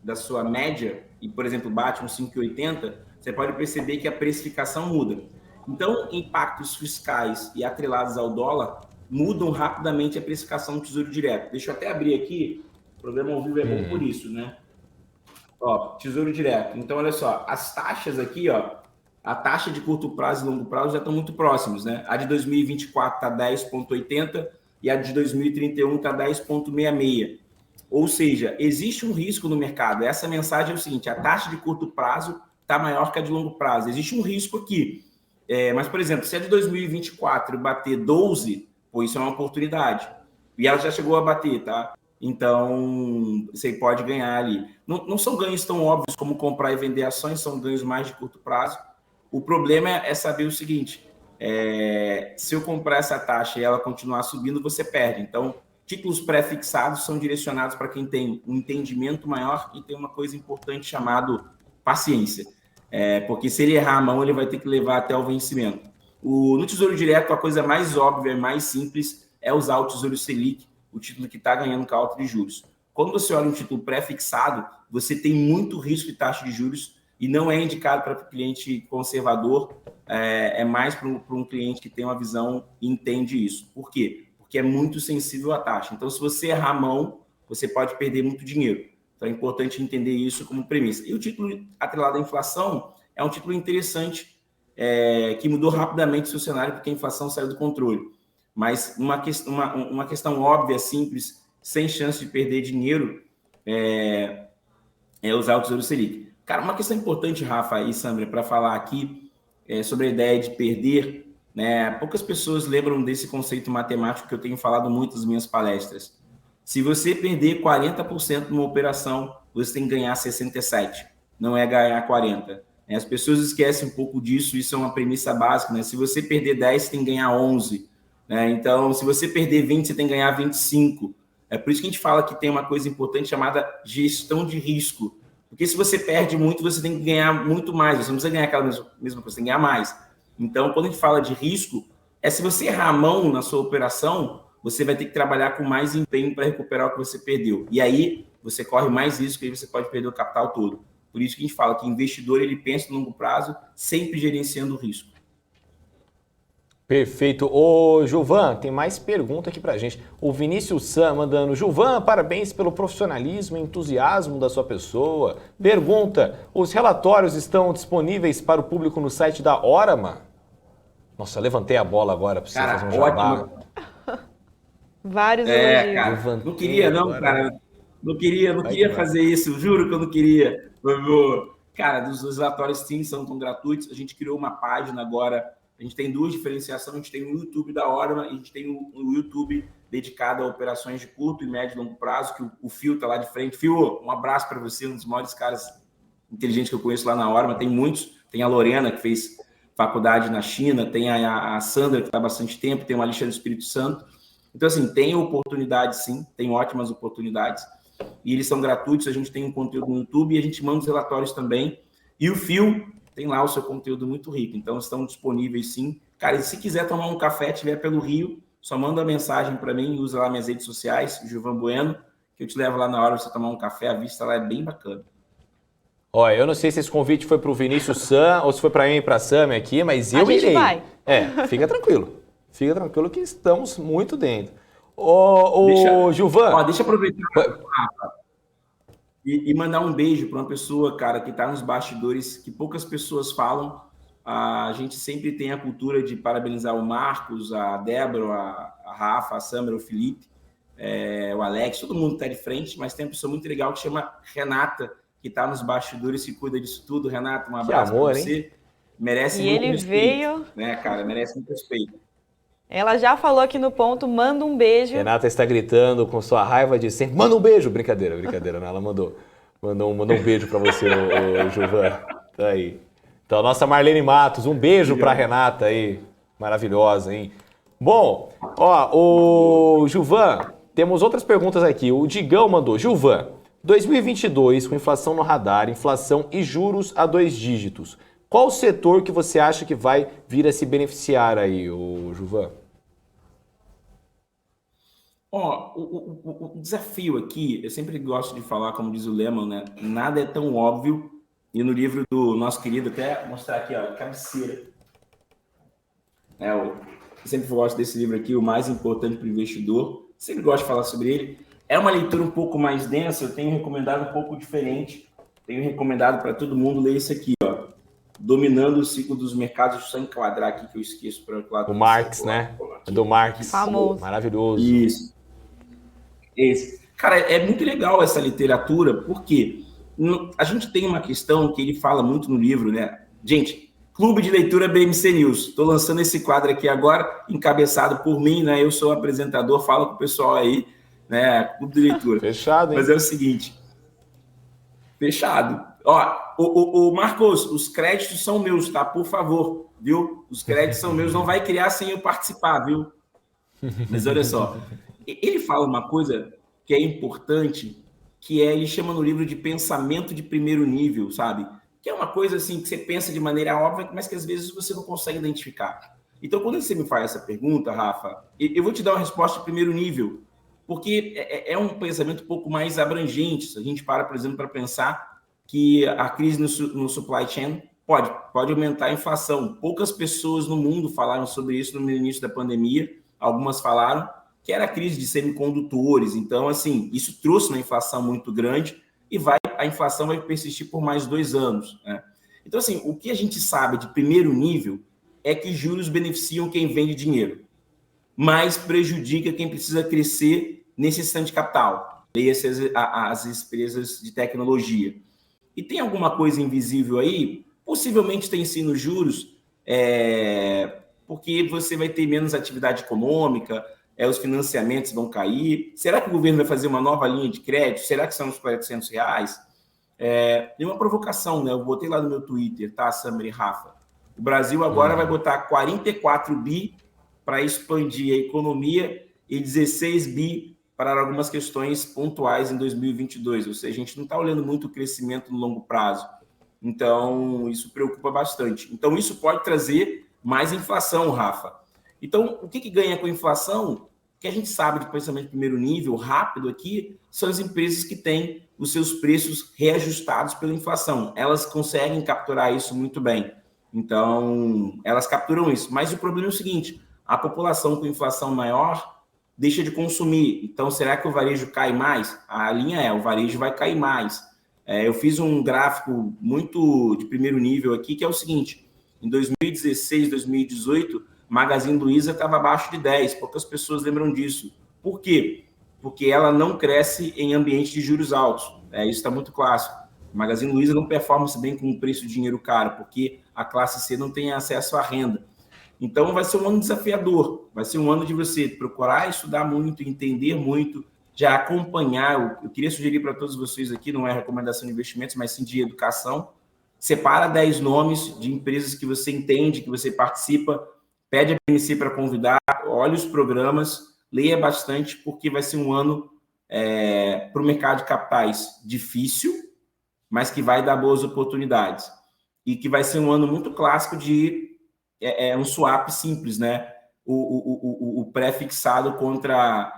da sua média e, por exemplo, bate uns 5,80, você pode perceber que a precificação muda. Então, impactos fiscais e atrelados ao dólar mudam rapidamente a precificação do Tesouro Direto. Deixa eu até abrir aqui, o programa ao vivo é bom por isso, né? Ó, Tesouro Direto. Então, olha só, as taxas aqui, ó, a taxa de curto prazo e longo prazo já estão muito próximos, né? A de 2024 está 10,80 e a de 2031 está 10,66. Ou seja, existe um risco no mercado. Essa mensagem é o seguinte, a taxa de curto prazo está maior que a de longo prazo. Existe um risco aqui. Mas, por exemplo, se a de 2024 bater 12, pô, isso é uma oportunidade. E ela já chegou a bater, tá? Então, você pode ganhar ali. Não são ganhos tão óbvios como comprar e vender ações, são ganhos mais de curto prazo. O problema é saber o seguinte, se eu comprar essa taxa e ela continuar subindo, você perde. Então, títulos pré-fixados são direcionados para quem tem um entendimento maior e tem uma coisa importante chamada paciência. Porque se ele errar a mão, ele vai ter que levar até o vencimento. No Tesouro Direto, a coisa mais óbvia e mais simples é usar o Tesouro Selic, o título que está ganhando com a alta de juros. Quando você olha um título pré-fixado, você tem muito risco de taxa de juros e não é indicado para cliente conservador, é mais para um cliente que tem uma visão e entende isso. Por quê? Porque é muito sensível à taxa. Então, se você errar a mão, você pode perder muito dinheiro. Então, é importante entender isso como premissa. E o título atrelado à inflação é um título interessante, que mudou rapidamente o seu cenário porque a inflação saiu do controle. Mas uma questão óbvia, simples, sem chance de perder dinheiro, é usar o Tesouro Selic. Cara, uma questão importante, Rafa e Sandra, para falar aqui sobre a ideia de perder, né? Poucas pessoas lembram desse conceito matemático que eu tenho falado muito nas minhas palestras. Se você perder 40% numa operação, você tem que ganhar 67%, não é ganhar 40%. As pessoas esquecem um pouco disso, isso é uma premissa básica, né? Se você perder 10, você tem que ganhar 11. Né? Então, se você perder 20, você tem que ganhar 25. É por isso que a gente fala que tem uma coisa importante chamada gestão de risco. Porque se você perde muito, você tem que ganhar muito mais. Você não precisa ganhar aquela mesma coisa, você tem que ganhar mais. Então, quando a gente fala de risco, se você errar a mão na sua operação, você vai ter que trabalhar com mais empenho para recuperar o que você perdeu. E aí, você corre mais risco e você pode perder o capital todo. Por isso que a gente fala que o investidor ele pensa no longo prazo, sempre gerenciando o risco. Perfeito. Ô, Gilvan, tem mais pergunta aqui pra gente. O Vinícius Sam mandando, Gilvan, parabéns pelo profissionalismo e entusiasmo da sua pessoa. Pergunta, os relatórios estão disponíveis para o público no site da Orama? Nossa, levantei a bola agora para você fazer um jabá. Vários elogios. Cara, não queria não, cara. Não queria fazer isso, juro que eu não queria. Cara, os relatórios sim são gratuitos. A gente criou uma página agora. A gente tem duas diferenciações. A gente tem o YouTube da Orama e a gente tem o YouTube dedicado a operações de curto e médio e longo prazo, que o Fio está lá de frente. Fio, um abraço para você, um dos maiores caras inteligentes que eu conheço lá na Orama. Tem muitos. Tem a Lorena, que faculdade na China, tem a Sandra, que está há bastante tempo, tem uma Alicia do Espírito Santo. Então, assim, tem oportunidades, sim, tem ótimas oportunidades. E eles são gratuitos, a gente tem um conteúdo no YouTube e a gente manda os relatórios também. E o Fio tem lá o seu conteúdo muito rico, então estão disponíveis, sim. Cara, e se quiser tomar um café, estiver pelo Rio, só manda uma mensagem para mim, usa lá minhas redes sociais, Gilvan Bueno, que eu te levo lá na hora para você tomar um café, a vista lá é bem bacana. Olha, eu não sei se esse convite foi pro Vinícius Sam ou se foi para mim e para Sam aqui, mas eu irei. A gente vai. Fica tranquilo. Fica tranquilo que estamos muito dentro. Ô, Gilvan. Deixa eu aproveitar, Rafa, e mandar um beijo para uma pessoa, cara, que está nos bastidores, que poucas pessoas falam. A gente sempre tem a cultura de parabenizar o Marcos, a Débora, a Rafa, a Samara, o Felipe, o Alex, todo mundo está de frente, mas tem uma pessoa muito legal que chama Renata, que está nos bastidores e cuida disso tudo. Renata, um abraço para você. Hein? Merece muito respeito. E ele veio... Né, cara? Merece muito respeito. Ela já falou aqui no ponto, manda um beijo. Renata está gritando com sua raiva de sempre, manda um beijo. Brincadeira, né? Ela mandou um beijo para você, o Gilvan. Tá aí. Então, nossa Marlene Matos, um beijo para Renata aí. Maravilhosa, hein? Bom, o Gilvan, temos outras perguntas aqui. O Digão mandou, Gilvan, 2022, com inflação no radar, inflação e juros a 2 dígitos. Qual o setor que você acha que vai vir a se beneficiar aí, Gilvan? O desafio aqui, eu sempre gosto de falar, como diz o Lehman, né? Nada é tão óbvio. E no livro do nosso querido, até mostrar aqui, cabeceira. Eu sempre gosto desse livro aqui, O Mais Importante para o Investidor. Sempre gosto de falar sobre ele. É uma leitura um pouco mais densa, eu tenho recomendado um pouco diferente. Tenho recomendado para todo mundo ler esse aqui, Dominando o Ciclo dos Mercados. Deixa eu só enquadrar aqui que eu esqueço para o lado. O Marx, né? Do Marx. Famoso. Maravilhoso. Isso. Esse. Cara, é muito legal essa literatura, porque a gente tem uma questão que ele fala muito no livro, né? Gente, Clube de Leitura BMC News. Estou lançando esse quadro aqui agora, encabeçado por mim, né? Eu sou o apresentador, falo com o pessoal aí, né? Clube de Leitura. Fechado, hein? Mas é o seguinte. Fechado. O Marcos, os créditos são meus, tá? Por favor, viu? Os créditos são meus, não vai criar sem eu participar, viu? Mas olha só, ele fala uma coisa que é importante, que ele chama no livro de pensamento de primeiro nível, sabe? Que é uma coisa assim que você pensa de maneira óbvia, mas que às vezes você não consegue identificar. Então, quando você me faz essa pergunta, Rafa, eu vou te dar uma resposta de primeiro nível, porque é um pensamento um pouco mais abrangente. Se a gente por exemplo, para pensar que a crise no supply chain pode aumentar a inflação. Poucas pessoas no mundo falaram sobre isso no início da pandemia, algumas falaram que era a crise de semicondutores. Então, assim, isso trouxe uma inflação muito grande e a inflação vai persistir por mais 2 anos. Né? Então, assim, o que a gente sabe de primeiro nível é que juros beneficiam quem vende dinheiro, mas prejudica quem precisa crescer necessitando de capital, as empresas de tecnologia. E tem alguma coisa invisível aí? Possivelmente tem sim nos juros, porque você vai ter menos atividade econômica, os financiamentos vão cair. Será que o governo vai fazer uma nova linha de crédito? Será que são os R$400? Tem uma provocação, né? Eu botei lá no meu Twitter, tá, Samara e Rafa? O Brasil agora vai botar 44 bi para expandir a economia e 16 bi para algumas questões pontuais em 2022. Ou seja, a gente não está olhando muito o crescimento no longo prazo. Então, isso preocupa bastante. Então, isso pode trazer mais inflação, Rafa. Então, o que ganha com a inflação? O que a gente sabe de pensamento de primeiro nível, rápido aqui, são as empresas que têm os seus preços reajustados pela inflação. Elas conseguem capturar isso muito bem. Então, elas capturam isso. Mas o problema é o seguinte, a população com inflação maior deixa de consumir. Então, será que o varejo cai mais? A linha o varejo vai cair mais. Eu fiz um gráfico muito de primeiro nível aqui, que é o seguinte, em 2016, 2018, Magazine Luiza estava abaixo de 10, poucas pessoas lembram disso. Por quê? Porque ela não cresce em ambiente de juros altos. Isso está muito clássico. Magazine Luiza não performa bem com o preço de dinheiro caro, porque a classe C não tem acesso à renda. Então, vai ser um ano desafiador. Vai ser um ano de você procurar estudar muito, entender muito, já acompanhar. Eu queria sugerir para todos vocês aqui, não é recomendação de investimentos, mas sim de educação, separa 10 nomes de empresas que você entende, que você participa, pede a BMC para convidar, olhe os programas, leia bastante, porque vai ser um ano para o mercado de capitais difícil, mas que vai dar boas oportunidades. E que vai ser um ano muito clássico de um swap simples, né? O pré-fixado contra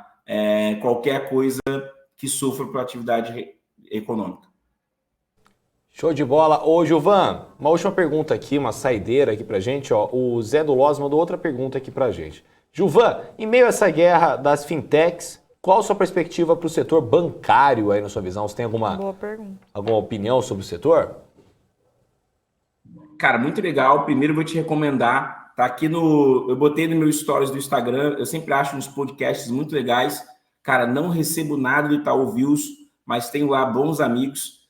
qualquer coisa que sofra por atividade econômica. Show de bola. Ô, Gilvan, uma última pergunta aqui, uma saideira aqui pra gente. Ó. O Zé do Loz mandou outra pergunta aqui pra gente. Gilvan, em meio a essa guerra das fintechs, qual a sua perspectiva para o setor bancário aí na sua visão? Você tem alguma opinião sobre o setor? Cara, muito legal. Primeiro eu vou te recomendar, tá aqui eu botei no meu stories do Instagram, eu sempre acho uns podcasts muito legais. Cara, não recebo nada do Itaú Views, mas tenho lá bons amigos.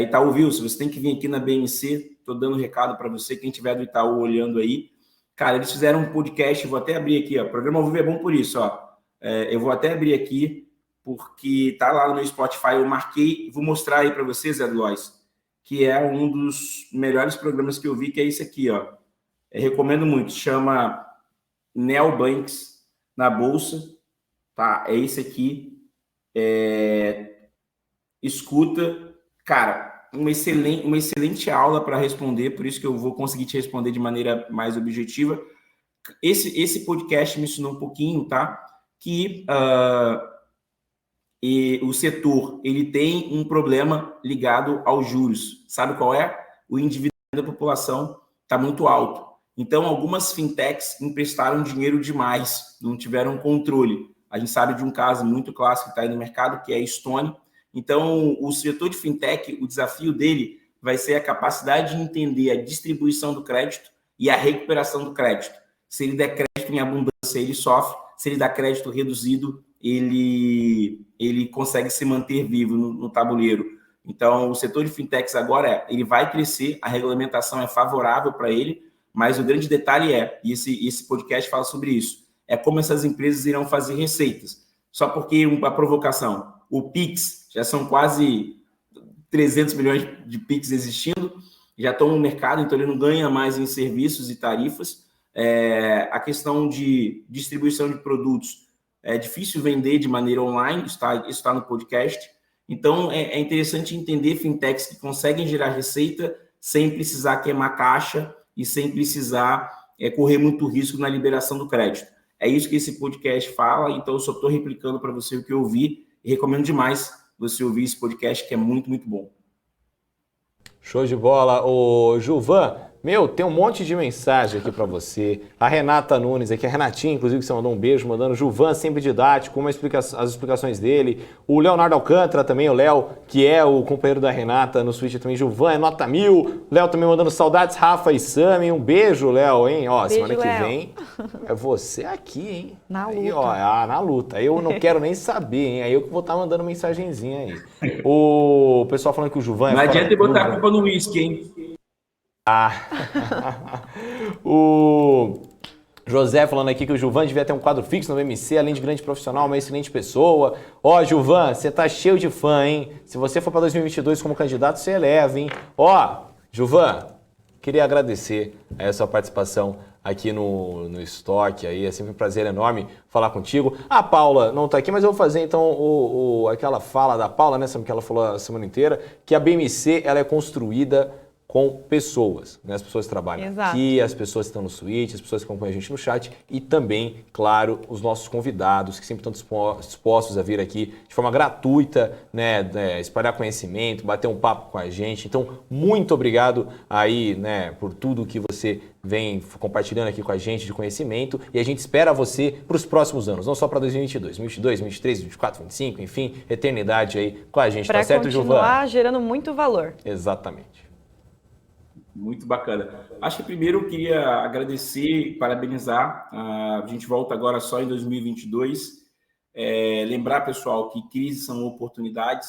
Itaú Views, você tem que vir aqui na BMC, tô dando um recado para você, quem tiver do Itaú olhando aí. Cara, eles fizeram um podcast, vou até abrir aqui, ó. O programa ao vivo é bom por isso, ó. Eu vou até abrir aqui, porque tá lá no meu Spotify, eu marquei, vou mostrar aí para vocês, Zé Lois, que é um dos melhores programas que eu vi, que é esse aqui, ó. Recomendo muito, chama Neobanks na Bolsa, tá? É esse aqui. Escuta, cara, uma excelente aula para responder, por isso que eu vou conseguir te responder de maneira mais objetiva. Esse podcast me ensinou um pouquinho, tá? Que o setor ele tem um problema ligado aos juros. Sabe qual é? O endividamento da população está muito alto. Então, algumas fintechs emprestaram dinheiro demais, não tiveram controle. A gente sabe de um caso muito clássico que está aí no mercado, que é a Stone. Então, o setor de fintech, o desafio dele vai ser a capacidade de entender a distribuição do crédito e a recuperação do crédito. Se ele der crédito em abundância, ele sofre. Se ele dá crédito reduzido, ele consegue se manter vivo no tabuleiro. Então, o setor de fintechs agora, ele vai crescer, a regulamentação é favorável para ele, mas o grande detalhe e esse podcast fala sobre isso, é como essas empresas irão fazer receitas. Só porque uma provocação, o Pix, já são quase 300 milhões de Pix existindo, já estão no mercado, então ele não ganha mais em serviços e tarifas. A questão de distribuição de produtos, é difícil vender de maneira online, isso está no podcast. Então, é interessante entender fintechs que conseguem gerar receita sem precisar queimar caixa e sem precisar correr muito risco na liberação do crédito. É isso que esse podcast fala, então eu só estou replicando para você o que eu ouvi e recomendo demais você ouvir esse podcast, que é muito, muito bom. Show de bola. Ô, Gilvan, tem um monte de mensagem aqui para você. A Renata Nunes aqui, a Renatinha, inclusive, que você mandou um beijo, mandando Gilvan sempre didático, as explicações dele. O Leonardo Alcântara também, o Léo, que é o companheiro da Renata no Switch também. Gilvan é nota 1000. Léo também mandando saudades, Rafa e Sami. Um beijo, Léo, hein? Ó, beijo, semana que Léo. vem é você aqui, hein? Na luta. Aí, ó, na luta. Aí eu não quero nem saber, hein? Aí eu que vou estar mandando mensagenzinha aí. O pessoal falando que o Gilvan Não adianta botar a culpa no uísque, hein? O José falando aqui que o Gilvan devia ter um quadro fixo no BMC, além de grande profissional, uma excelente pessoa. Ó, Gilvan, você tá cheio de fã, hein? Se você for para 2022 como candidato, você eleva, hein? Ó, Gilvan, queria agradecer a sua participação aqui no Estoque, aí é sempre um prazer enorme falar contigo. A Paula não tá aqui, mas eu vou fazer então aquela fala da Paula, né, que ela falou a semana inteira, que a BMC ela é construída com pessoas, né? As pessoas que trabalham aqui, as pessoas que estão no Switch, as pessoas que acompanham a gente no chat e também, claro, os nossos convidados que sempre estão dispostos a vir aqui de forma gratuita, né? Espalhar conhecimento, bater um papo com a gente. Então, muito obrigado aí, né, por tudo que você vem compartilhando aqui com a gente de conhecimento e a gente espera você para os próximos anos, não só para 2022, 2022, 2023, 2024, 2025, enfim, eternidade aí com a gente, tá certo, Gilvan? Para continuar gerando muito valor. Exatamente. Muito bacana. Acho que primeiro eu queria agradecer e parabenizar. A gente volta agora só em 2022. Lembrar, pessoal, que crises são oportunidades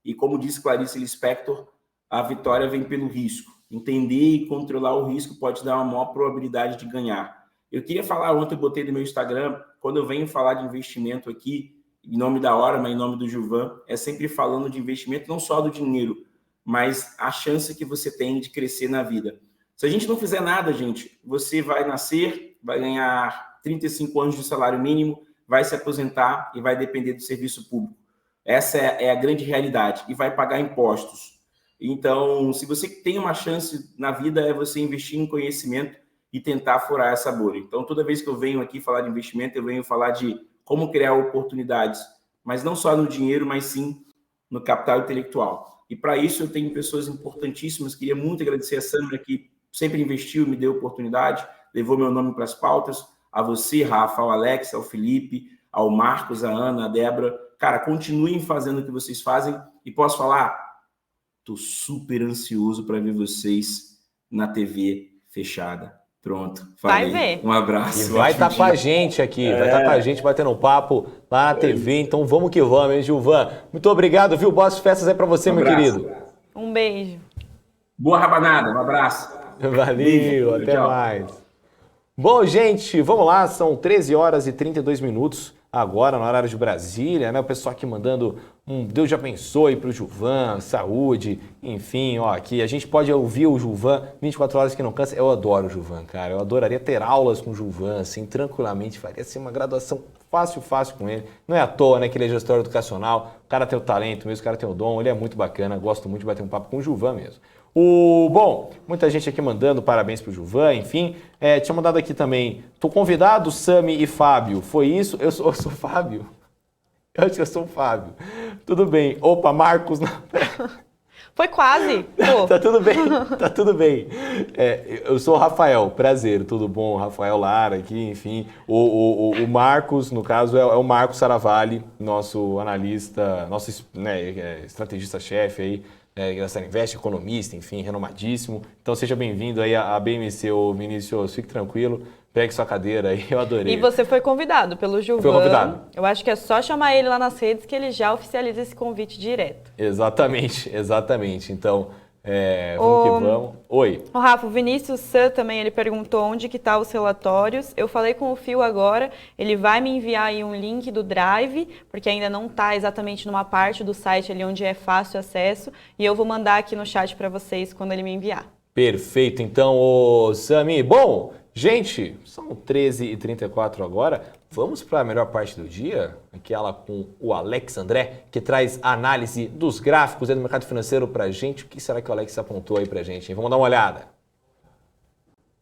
e, como disse Clarice Lispector, a vitória vem pelo risco. Entender e controlar o risco pode dar uma maior probabilidade de ganhar. Eu queria falar, ontem eu botei no meu Instagram, quando eu venho falar de investimento aqui, em nome da Hora, mas em nome do Gilvan, é sempre falando de investimento, não só do dinheiro, mas a chance que você tem de crescer na vida. Se a gente não fizer nada, gente, você vai nascer, vai ganhar 35 anos de salário mínimo, vai se aposentar e vai depender do serviço público. Essa é a grande realidade. E vai pagar impostos. Então, se você tem uma chance na vida, é você investir em conhecimento e tentar furar essa bolha. Então, toda vez que eu venho aqui falar de investimento, eu venho falar de como criar oportunidades, mas não só no dinheiro, mas sim no capital intelectual. E para isso eu tenho pessoas importantíssimas. Queria muito agradecer a Sandra, que sempre investiu e me deu oportunidade, levou meu nome para as pautas, a você, Rafa, ao Alex, ao Felipe, ao Marcos, a Ana, a Débora. Cara, continuem fazendo o que vocês fazem e posso falar, tô super ansioso para ver vocês na TV fechada. Pronto, falei. Vai ver. Um abraço. E vai estar com a gente aqui, vai estar com a gente batendo um papo lá na TV, então vamos que vamos, hein, Gilvan? Muito obrigado, viu? Boas festas aí para você, meu querido. Um beijo. Boa rabanada, um abraço. Valeu, Beijo, até tchau. mais. Bom, gente, vamos lá, são 13 horas e 32 minutos agora, no horário de Brasília, né? O pessoal aqui mandando um Deus já abençoe para o Gilvan, saúde, enfim, ó, aqui a gente pode ouvir o Gilvan 24 horas que não cansa. Eu adoro o Gilvan, cara, eu adoraria ter aulas com o Gilvan, assim, tranquilamente, faria assim uma graduação fácil com ele. Não é à toa, né, que ele é gestor educacional, o cara tem o talento mesmo, o cara tem o dom, ele é muito bacana, gosto muito de bater um papo com o Gilvan mesmo. Bom, muita gente aqui mandando parabéns pro Gilvan, enfim. Tinha mandado aqui também, tô convidado, Sami e Fábio. Foi isso? Eu sou Fábio? Eu acho que eu sou o Fábio. Tudo bem. Opa, Marcos. Foi quase. Pô. Tá tudo bem, tá tudo bem. Eu sou o Rafael, prazer, tudo bom? Rafael Lara aqui, enfim. O Marcos, no caso, é o Marcos Saravalli, nosso analista, nosso estrategista-chefe aí, da Invest, economista, enfim, renomadíssimo. Então seja bem-vindo aí à BMC, ô Vinícius, fique tranquilo, pegue sua cadeira aí, eu adorei. E você foi convidado pelo Gilvan. Foi convidado. Eu acho que é só chamar ele lá nas redes que ele já oficializa esse convite direto. Exatamente. Então, vamos que vamos. Oi. O Rafa, o Vinícius San também, ele perguntou onde que tá os relatórios. Eu falei com o Fio agora, ele vai me enviar aí um link do Drive, porque ainda não está exatamente numa parte do site ali onde é fácil acesso, e eu vou mandar aqui no chat para vocês quando ele me enviar. Perfeito, então, Sami. Bom, gente, são 13h34 agora. Vamos para a melhor parte do dia, aquela com o Alex André, que traz a análise dos gráficos do mercado financeiro para a gente. O que será que o Alex apontou aí para a gente? Vamos dar uma olhada.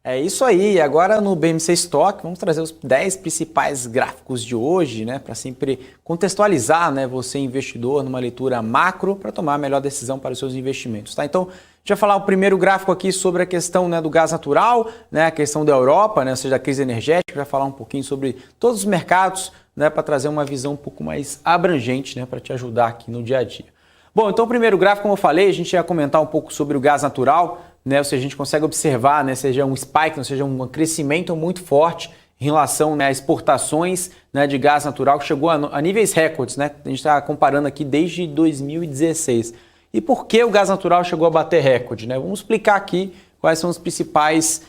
É isso aí, agora no BMC Stock vamos trazer os 10 principais gráficos de hoje, né, para sempre contextualizar, né, você investidor numa leitura macro para tomar a melhor decisão para os seus investimentos, tá? Então, a gente vai falar o primeiro gráfico aqui sobre a questão, né, do gás natural, né, a questão da Europa, né, ou seja, a crise energética, vai falar um pouquinho sobre todos os mercados, né, para trazer uma visão um pouco mais abrangente, né, para te ajudar aqui no dia a dia. Bom, então o primeiro gráfico, como eu falei, a gente ia comentar um pouco sobre o gás natural, né, ou seja, a gente consegue observar, né, seja um spike, ou seja, um crescimento muito forte em relação, né, a exportações, né, de gás natural que chegou a níveis recordes, né, a gente está comparando aqui desde 2016. E por que o gás natural chegou a bater recorde, né? Vamos explicar aqui quais são os principais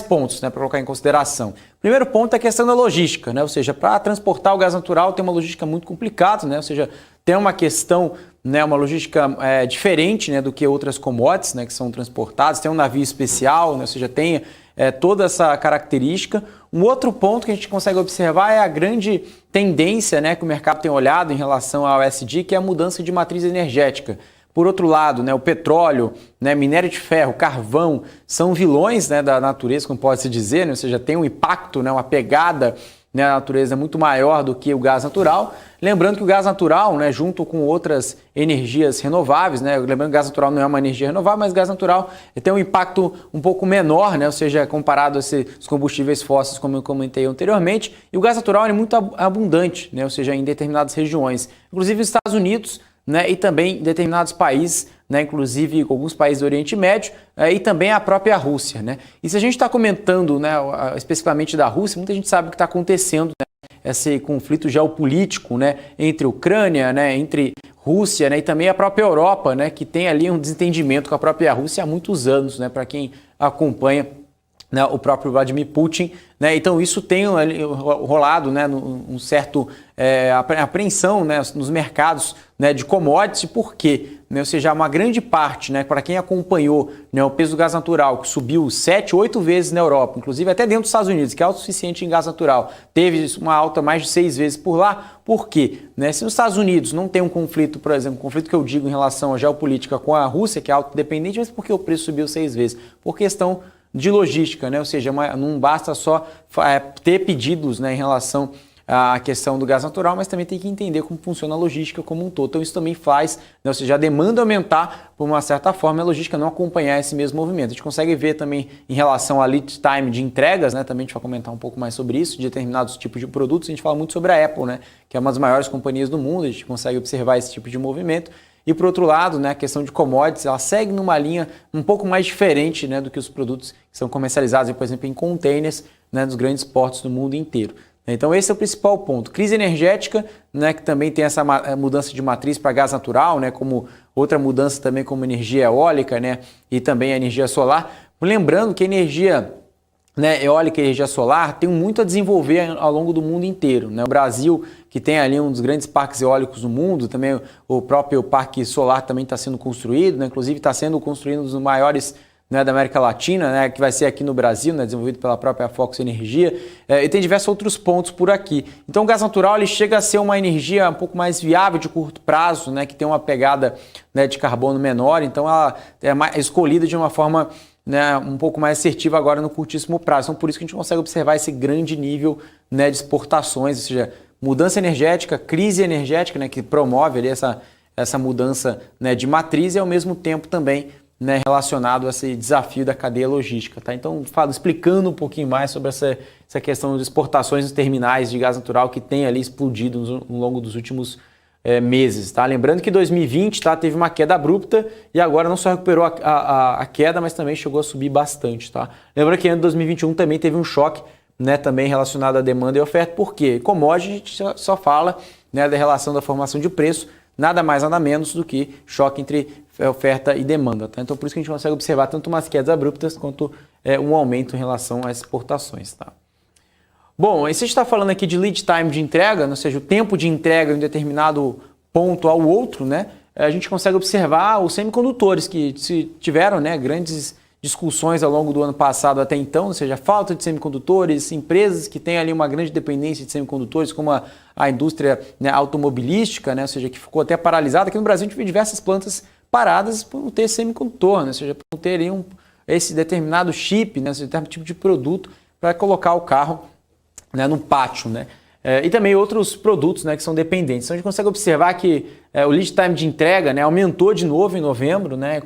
pontos, né, para colocar em consideração. Primeiro ponto é a questão da logística, né? Ou seja, para transportar o gás natural tem uma logística muito complicada, né? Ou seja, tem uma questão, né, uma logística diferente, né, do que outras commodities, né, que são transportadas, tem um navio especial, né? Ou seja, tem toda essa característica. Um outro ponto que a gente consegue observar é a grande tendência, né, que o mercado tem olhado em relação ao ESG, que é a mudança de matriz energética. Por outro lado, né, o petróleo, né, minério de ferro, carvão, são vilões, né, da natureza, como pode-se dizer, né, ou seja, tem um impacto, né, uma pegada, né, na natureza muito maior do que o gás natural. Lembrando que o gás natural, né, junto com outras energias renováveis, né, lembrando que o gás natural não é uma energia renovável, mas o gás natural tem um impacto um pouco menor, né, ou seja, comparado a esses combustíveis fósseis, como eu comentei anteriormente, e o gás natural é muito abundante, né, ou seja, em determinadas regiões, inclusive nos Estados Unidos, né, e também em determinados países, né, inclusive alguns países do Oriente Médio, e também a própria Rússia, né. E se a gente está comentando, né, especificamente da Rússia, muita gente sabe o que está acontecendo, né, esse conflito geopolítico, né, entre Ucrânia, né, entre Rússia, né, e também a própria Europa, né, que tem ali um desentendimento com a própria Rússia há muitos anos, né, para quem acompanha, né, o próprio Vladimir Putin, né, então isso tem rolado, né, um certo apreensão, né, nos mercados, né, de commodities. Por quê? Né, ou seja, uma grande parte, né, para quem acompanhou, né, o preço do gás natural, que subiu 7, 8 vezes na Europa, inclusive até dentro dos Estados Unidos, que é autossuficiente em gás natural, teve uma alta mais de 6 vezes por lá. Por quê? Né, se nos Estados Unidos não tem um conflito, por exemplo, um conflito que eu digo em relação à geopolítica com a Rússia, que é autodependente, mas por que o preço subiu 6 vezes? Por questão de logística, né? Ou seja, não basta só ter pedidos, né, em relação à questão do gás natural, mas também tem que entender como funciona a logística como um todo. Então isso também faz, né, ou seja, a demanda aumentar por uma certa forma, a logística não acompanhar esse mesmo movimento. A gente consegue ver também em relação a lead time de entregas, né? Também a gente vai comentar um pouco mais sobre isso, de determinados tipos de produtos. A gente fala muito sobre a Apple, né, que é uma das maiores companhias do mundo, a gente consegue observar esse tipo de movimento. E, por outro lado, né, a questão de commodities, ela segue numa linha um pouco mais diferente, né, do que os produtos que são comercializados, por exemplo, em containers, né, dos grandes portos do mundo inteiro. Então, esse é o principal ponto. Crise energética, né, que também tem essa mudança de matriz para gás natural, né, como outra mudança também como energia eólica, né, e também a energia solar. Lembrando que a energia, né, eólica e energia solar tem muito a desenvolver ao longo do mundo inteiro, né? O Brasil, que tem ali um dos grandes parques eólicos do mundo, também o próprio parque solar também está sendo construído, né? Inclusive está sendo construído um dos maiores, né, da América Latina, né, que vai ser aqui no Brasil, né, desenvolvido pela própria Fox Energia, e tem diversos outros pontos por aqui. Então o gás natural ele chega a ser uma energia um pouco mais viável de curto prazo, né, que tem uma pegada, né, de carbono menor, então ela é escolhida de uma forma, né, um pouco mais assertiva agora no curtíssimo prazo. Então por isso que a gente consegue observar esse grande nível, né, de exportações, ou seja, mudança energética, crise energética, né, que promove ali essa mudança, né, de matriz e ao mesmo tempo também, né, relacionado a esse desafio da cadeia logística. Tá? Então, explicando um pouquinho mais sobre essa questão de exportações nos terminais de gás natural que tem ali explodido ao longo dos últimos meses. Tá? Lembrando que 2020, tá, teve uma queda abrupta e agora não só recuperou a queda, mas também chegou a subir bastante. Tá? Lembrando que em 2021 também teve um choque, né, também relacionado à demanda e oferta. Por quê? Commodity a gente só fala, né, da relação da formação de preço, nada mais nada menos do que choque entre oferta e demanda. Tá? Então por isso que a gente consegue observar tanto umas quedas abruptas quanto um aumento em relação às exportações. Tá? Bom, e se a gente está falando aqui de lead time de entrega, ou seja, o tempo de entrega em um determinado ponto ao outro, né, a gente consegue observar os semicondutores que tiveram, né, grandes discussões ao longo do ano passado até então, ou seja, falta de semicondutores, empresas que têm ali uma grande dependência de semicondutores, como a indústria, né, automobilística, né, ou seja, que ficou até paralisada. Aqui no Brasil a gente vê diversas plantas paradas por não ter semicondutor, né, ou seja, por não ter esse determinado chip, né, esse determinado tipo de produto para colocar o carro, né, no pátio, né. E também outros produtos, né, que são dependentes. Então a gente consegue observar que o lead time de entrega, né, aumentou de novo em novembro, né,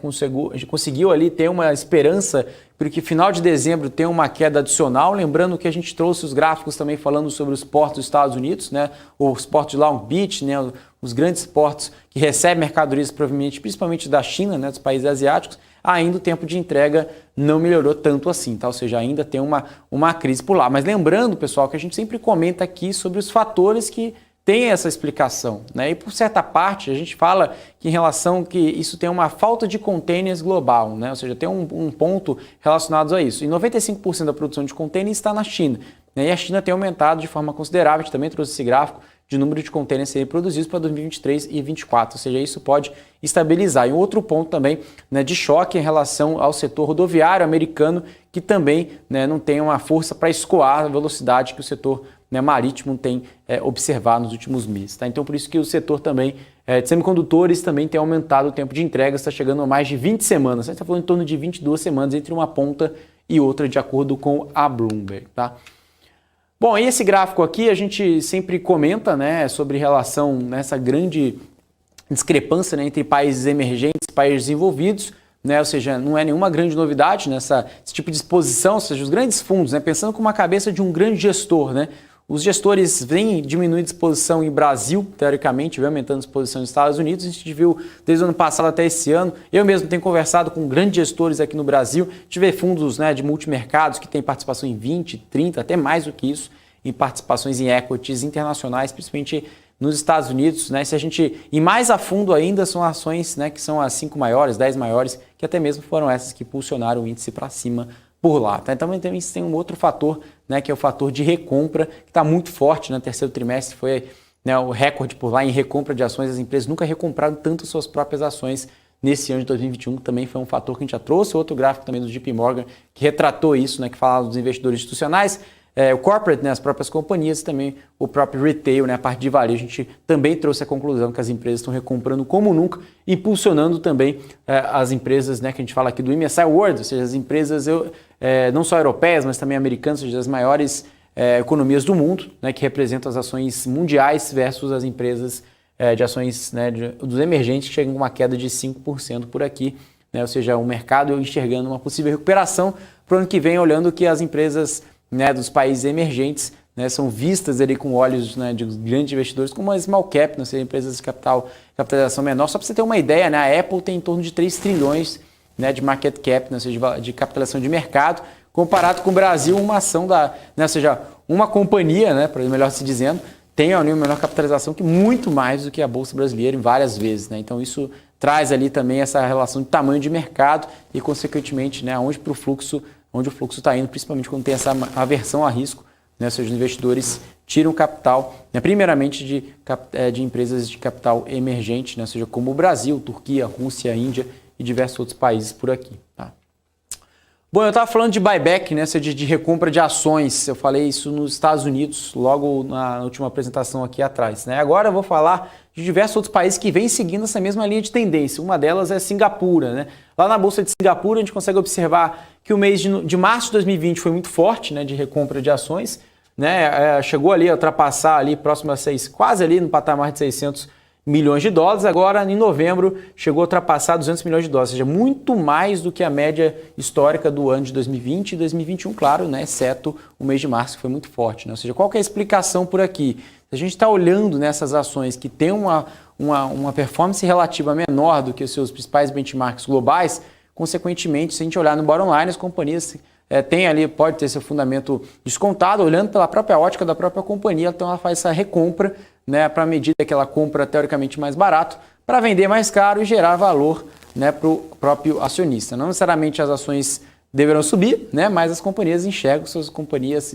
a gente conseguiu ali ter uma esperança porque final de dezembro tem uma queda adicional. Lembrando que a gente trouxe os gráficos também falando sobre os portos dos Estados Unidos, né, os portos de Long Beach, né, os grandes portos que recebem mercadorias provavelmente, principalmente da China, né, dos países asiáticos. Ainda o tempo de entrega não melhorou tanto assim, tá? Ou seja, ainda tem uma crise por lá. Mas lembrando, pessoal, que a gente sempre comenta aqui sobre os fatores que têm essa explicação, né? E por certa parte, a gente fala que em relação que isso tem uma falta de containers global, né? Ou seja, tem um ponto relacionado a isso. E 95% da produção de containers está na China, né? E a China tem aumentado de forma considerável, a gente também trouxe esse gráfico, de número de containers serem produzidos para 2023 e 2024, ou seja, isso pode estabilizar. E um outro ponto também, né, de choque em relação ao setor rodoviário americano, que também, né, não tem uma força para escoar a velocidade que o setor, né, marítimo tem observado nos últimos meses. Tá? Então, por isso que o setor também de semicondutores também tem aumentado o tempo de entrega, está chegando a mais de 20 semanas. A gente está falando em torno de 22 semanas entre uma ponta e outra, de acordo com a Bloomberg. Tá? Bom, e esse gráfico aqui a gente sempre comenta, né, sobre relação nessa grande discrepância, né, entre países emergentes e países desenvolvidos, né, ou seja, não é nenhuma grande novidade nesse tipo de exposição, ou seja, os grandes fundos, né, pensando com uma cabeça de um grande gestor, né, os gestores vêm diminuindo a exposição em Brasil, teoricamente, vem aumentando a exposição nos Estados Unidos. A gente viu desde o ano passado até esse ano. Eu mesmo tenho conversado com grandes gestores aqui no Brasil. A gente vê fundos, né, de multimercados que têm participação em 20, 30, até mais do que isso, em participações em equities internacionais, principalmente nos Estados Unidos, né? Se a gente ir mais a fundo ainda, são ações, né, que são as 5 maiores, 10 maiores, que até mesmo foram essas que impulsionaram o índice para cima por lá. Tá? Então também tem um outro fator, né, que é o fator de recompra, que está muito forte no terceiro trimestre, foi, né, o recorde por lá em recompra de ações. As empresas nunca recompraram tanto suas próprias ações nesse ano de 2021, que também foi um fator que a gente já trouxe. Outro gráfico também do JP Morgan, que retratou isso, né, que fala dos investidores institucionais, o corporate, né, as próprias companhias, também o próprio retail, né, a parte de varejo. A gente também trouxe a conclusão que as empresas estão recomprando como nunca, impulsionando também as empresas, né, que a gente fala aqui do MSCI World, ou seja, as empresas não só europeias, mas também americanas, ou seja, as maiores economias do mundo, né, que representam as ações mundiais versus as empresas de ações, né, dos emergentes, que chegam com uma queda de 5% por aqui, né, ou seja, o mercado enxergando uma possível recuperação para o ano que vem, olhando que as empresas, né, dos países emergentes, né, são vistas ali com olhos, né, de grandes investidores como uma small cap, né, seja, empresas de capitalização menor. Só para você ter uma ideia, né, a Apple tem em torno de 3 trilhões, né, de market cap, né, ou seja, de capitalização de mercado, comparado com o Brasil, uma ação né, ou seja, uma companhia, né, melhor se dizendo, tem a menor capitalização que muito mais do que a Bolsa Brasileira em várias vezes, né? Então isso traz ali também essa relação de tamanho de mercado e, consequentemente, né, onde o fluxo está indo, principalmente quando tem essa aversão a risco, né? Ou seja, os investidores tiram capital, né, primeiramente de empresas de capital emergente, né? Ou seja, como o Brasil, Turquia, Rússia, Índia e diversos outros países por aqui. Tá? Bom, eu estava falando de buyback, né, de recompra de ações. Eu falei isso nos Estados Unidos logo na última apresentação aqui atrás, né? Agora eu vou falar de diversos outros países que vêm seguindo essa mesma linha de tendência. Uma delas é Singapura, né? Lá na Bolsa de Singapura a gente consegue observar que o mês de março de 2020 foi muito forte, né, de recompra de ações, né? Chegou ali a ultrapassar ali próximo a quase ali no patamar de 600 milhões de dólares, agora em novembro chegou a ultrapassar 200 milhões de dólares, ou seja, muito mais do que a média histórica do ano de 2020 e 2021, claro, né, exceto o mês de março, que foi muito forte, né? Ou seja, qual que é a explicação por aqui? Se a gente está olhando nessas ações que têm uma performance relativa menor do que os seus principais benchmarks globais, consequentemente, se a gente olhar no bottom line, as companhias tem ali, pode ter seu fundamento descontado, olhando pela própria ótica da própria companhia, então ela faz essa recompra, né, para a medida que ela compra teoricamente mais barato, para vender mais caro e gerar valor, né, para o próprio acionista. Não necessariamente as ações deverão subir, né, mas as companhias enxergam que suas companhias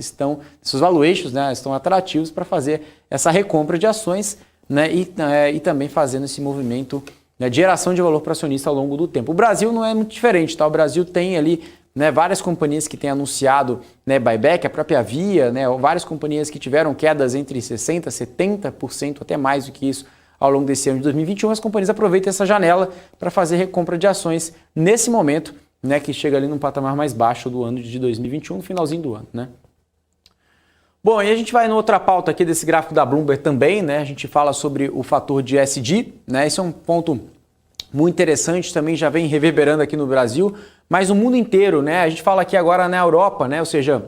seus valuations, né, estão atrativos para fazer essa recompra de ações, né, e também fazendo esse movimento, né, de geração de valor para o acionista ao longo do tempo. O Brasil não é muito diferente, tá? O Brasil tem ali, né, várias companhias que têm anunciado, né, buyback, a própria Via, né, várias companhias que tiveram quedas entre 60% e 70%, até mais do que isso, ao longo desse ano de 2021. As companhias aproveitam essa janela para fazer recompra de ações nesse momento, né, que chega ali num patamar mais baixo do ano de 2021, no finalzinho do ano, né? Bom, e a gente vai em outra pauta aqui desse gráfico da Bloomberg também, né? A gente fala sobre o fator de ESG, né? Esse é um ponto muito interessante, também já vem reverberando aqui no Brasil, mas no mundo inteiro, né? A gente fala aqui agora na Europa, né? Ou seja,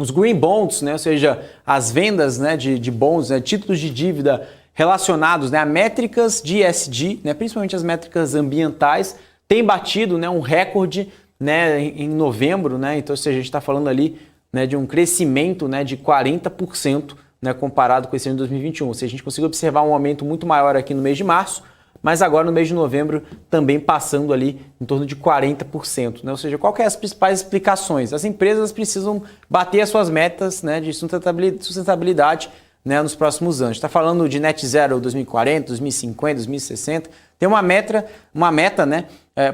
os green bonds, né? Ou seja, as vendas, né, de bonds, né, títulos de dívida relacionados, né, a métricas de ESG, né, principalmente as métricas ambientais, tem batido, né, um recorde, né, em novembro, né? Então, ou seja, a gente está falando ali, né, de um crescimento, né, de 40%, né, comparado com esse ano de 2021. Ou seja, a gente conseguiu observar um aumento muito maior aqui no mês de março, mas agora no mês de novembro também passando ali em torno de 40%. Né? Ou seja, qual que é as principais explicações? As empresas precisam bater as suas metas, né, de sustentabilidade, né, nos próximos anos. Está falando de net zero 2040, 2050, 2060. Tem uma meta, né,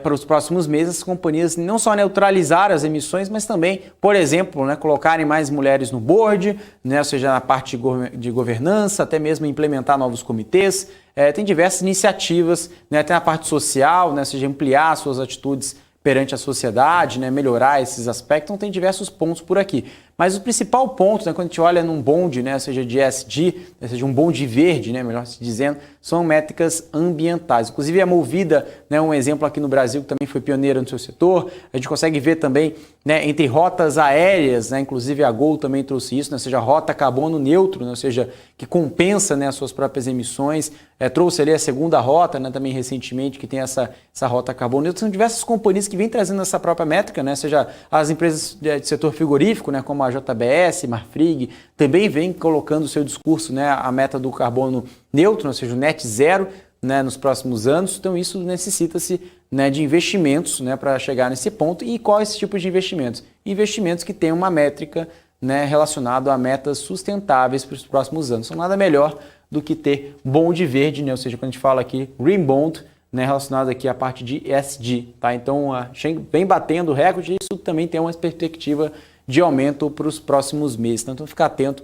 para os próximos meses, as companhias não só neutralizar as emissões, mas também, por exemplo, né, colocarem mais mulheres no board, né, ou seja, na parte de governança, até mesmo implementar novos comitês. Tem diversas iniciativas, né, tem a parte social, né, ou seja, ampliar suas atitudes perante a sociedade, né, melhorar esses aspectos. Então tem diversos pontos por aqui. Mas o principal ponto, né, quando a gente olha num bonde, né, seja de ESG, seja um bonde verde, né, melhor se dizendo, são métricas ambientais. Inclusive a Movida, né, um exemplo aqui no Brasil que também foi pioneira no seu setor. A gente consegue ver também, né, entre rotas aéreas, né, inclusive a Gol também trouxe isso, né, ou seja, rota carbono neutro, né, ou seja, que compensa, né, as suas próprias emissões. Trouxe ali a segunda rota, né, também recentemente, que tem essa rota carbono neutro. São diversas companhias que vêm trazendo essa própria métrica, né, seja as empresas de setor frigorífico, né, como a JBS, Marfrig, também vem colocando o seu discurso, né, a meta do carbono neutro, ou seja, o net zero, né, nos próximos anos. Então isso necessita-se, né, de investimentos, né, para chegar nesse ponto. E qual é esse tipo de investimentos? Investimentos que têm uma métrica, né, relacionada a metas sustentáveis para os próximos anos. Então, nada melhor do que ter bond verde, né, ou seja, quando a gente fala aqui Green Bond, né, relacionado aqui à parte de ESG. Tá? Então, a Chang vem batendo recorde e isso também tem uma perspectiva de aumento para os próximos meses. Então, ficar atento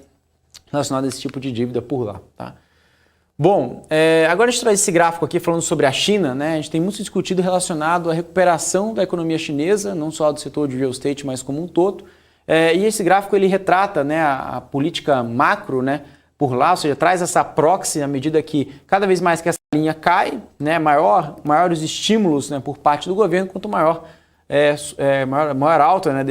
relacionado a esse tipo de dívida por lá. Tá? Bom, agora a gente traz esse gráfico aqui falando sobre a China, né? A gente tem muito discutido relacionado à recuperação da economia chinesa, não só do setor de real estate, mas como um todo. E esse gráfico ele retrata, né, a política macro, né, por lá, ou seja, traz essa proxy à medida que cada vez mais que essa linha cai, né, maior os estímulos, né, por parte do governo, quanto maior alta, né,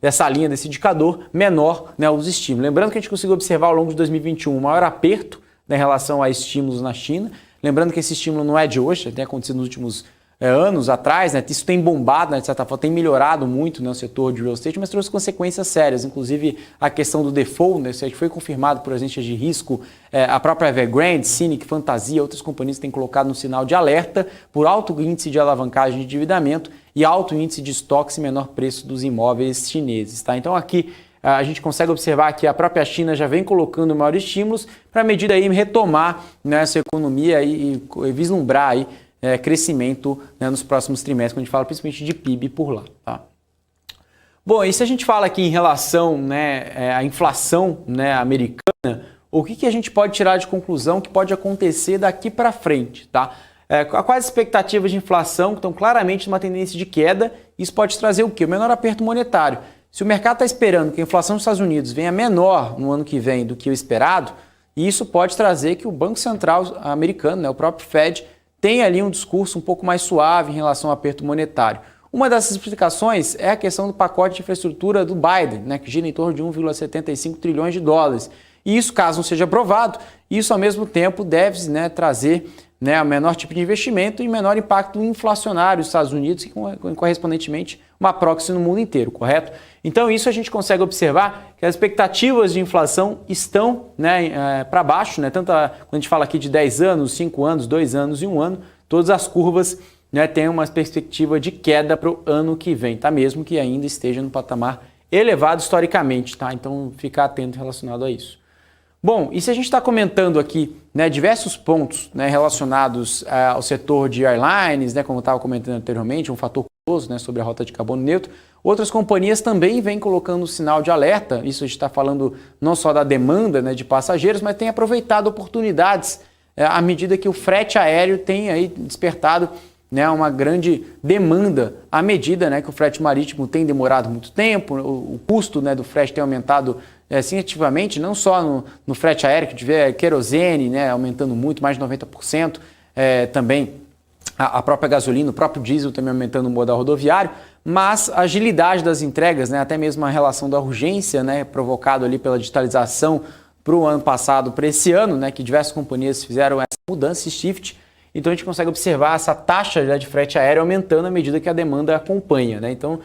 dessa linha, desse indicador, menor, né, os estímulos. Lembrando que a gente conseguiu observar ao longo de 2021 um maior aperto, né, em relação a estímulos na China. Lembrando que esse estímulo não é de hoje, já tem acontecido nos últimos anos atrás, né, isso tem bombado, né, de certa forma, tem melhorado muito, né, o setor de real estate, mas trouxe consequências sérias, inclusive a questão do default, né, que foi confirmado por agentes de risco, a própria Evergrande, Cynic, Fantasia, outras companhias têm colocado no sinal de alerta por alto índice de alavancagem de endividamento e alto índice de estoques e menor preço dos imóveis chineses. Tá? Então aqui a gente consegue observar que a própria China já vem colocando maiores estímulos para a medida aí retomar, né, essa economia e vislumbrar aí, crescimento, né, nos próximos trimestres, quando a gente fala principalmente de PIB por lá. Tá? Bom, e se a gente fala aqui em relação, né, à inflação, né, americana, o que a gente pode tirar de conclusão que pode acontecer daqui para frente? Tá? Quais as expectativas de inflação que estão claramente numa tendência de queda? Isso pode trazer o quê? O menor aperto monetário. Se o mercado está esperando que a inflação dos Estados Unidos venha menor no ano que vem do que o esperado, isso pode trazer que o Banco Central americano, né, o próprio Fed, tenha ali um discurso um pouco mais suave em relação ao aperto monetário. Uma dessas explicações é a questão do pacote de infraestrutura do Biden, né, que gira em torno de 1,75 trilhões de dólares. E isso, caso não seja aprovado, isso ao mesmo tempo deve, né, trazer, né, o menor tipo de investimento e menor impacto inflacionário nos Estados Unidos e, correspondentemente, uma proxy no mundo inteiro, correto? Então, isso a gente consegue observar que as expectativas de inflação estão, né, para baixo, né, tanto quando a gente fala aqui de 10 anos, 5 anos, 2 anos e 1 ano, todas as curvas, né, têm uma perspectiva de queda para o ano que vem, tá? Mesmo que ainda esteja no patamar elevado historicamente, tá? Então, ficar atento relacionado a isso. Bom, e se a gente está comentando aqui, né, diversos pontos, né, relacionados ao setor de airlines, né, como eu estava comentando anteriormente, um fator curioso, né, sobre a rota de carbono neutro, outras companhias também vêm colocando o sinal de alerta. Isso a gente está falando não só da demanda, né, de passageiros, mas tem aproveitado oportunidades à medida que o frete aéreo tem aí despertado, né, uma grande demanda à medida, né, que o frete marítimo tem demorado muito tempo, o custo, né, do frete tem aumentado significativamente, não só no frete aéreo, que tiver querosene, né, aumentando muito, mais de 90%, também a própria gasolina, o próprio diesel também aumentando o modal rodoviário, mas a agilidade das entregas, né, até mesmo a relação da urgência, né, provocado ali pela digitalização para o ano passado, para esse ano, né, que diversas companhias fizeram essa mudança, esse shift. Então a gente consegue observar essa taxa, né, de frete aéreo aumentando à medida que a demanda acompanha, né? Então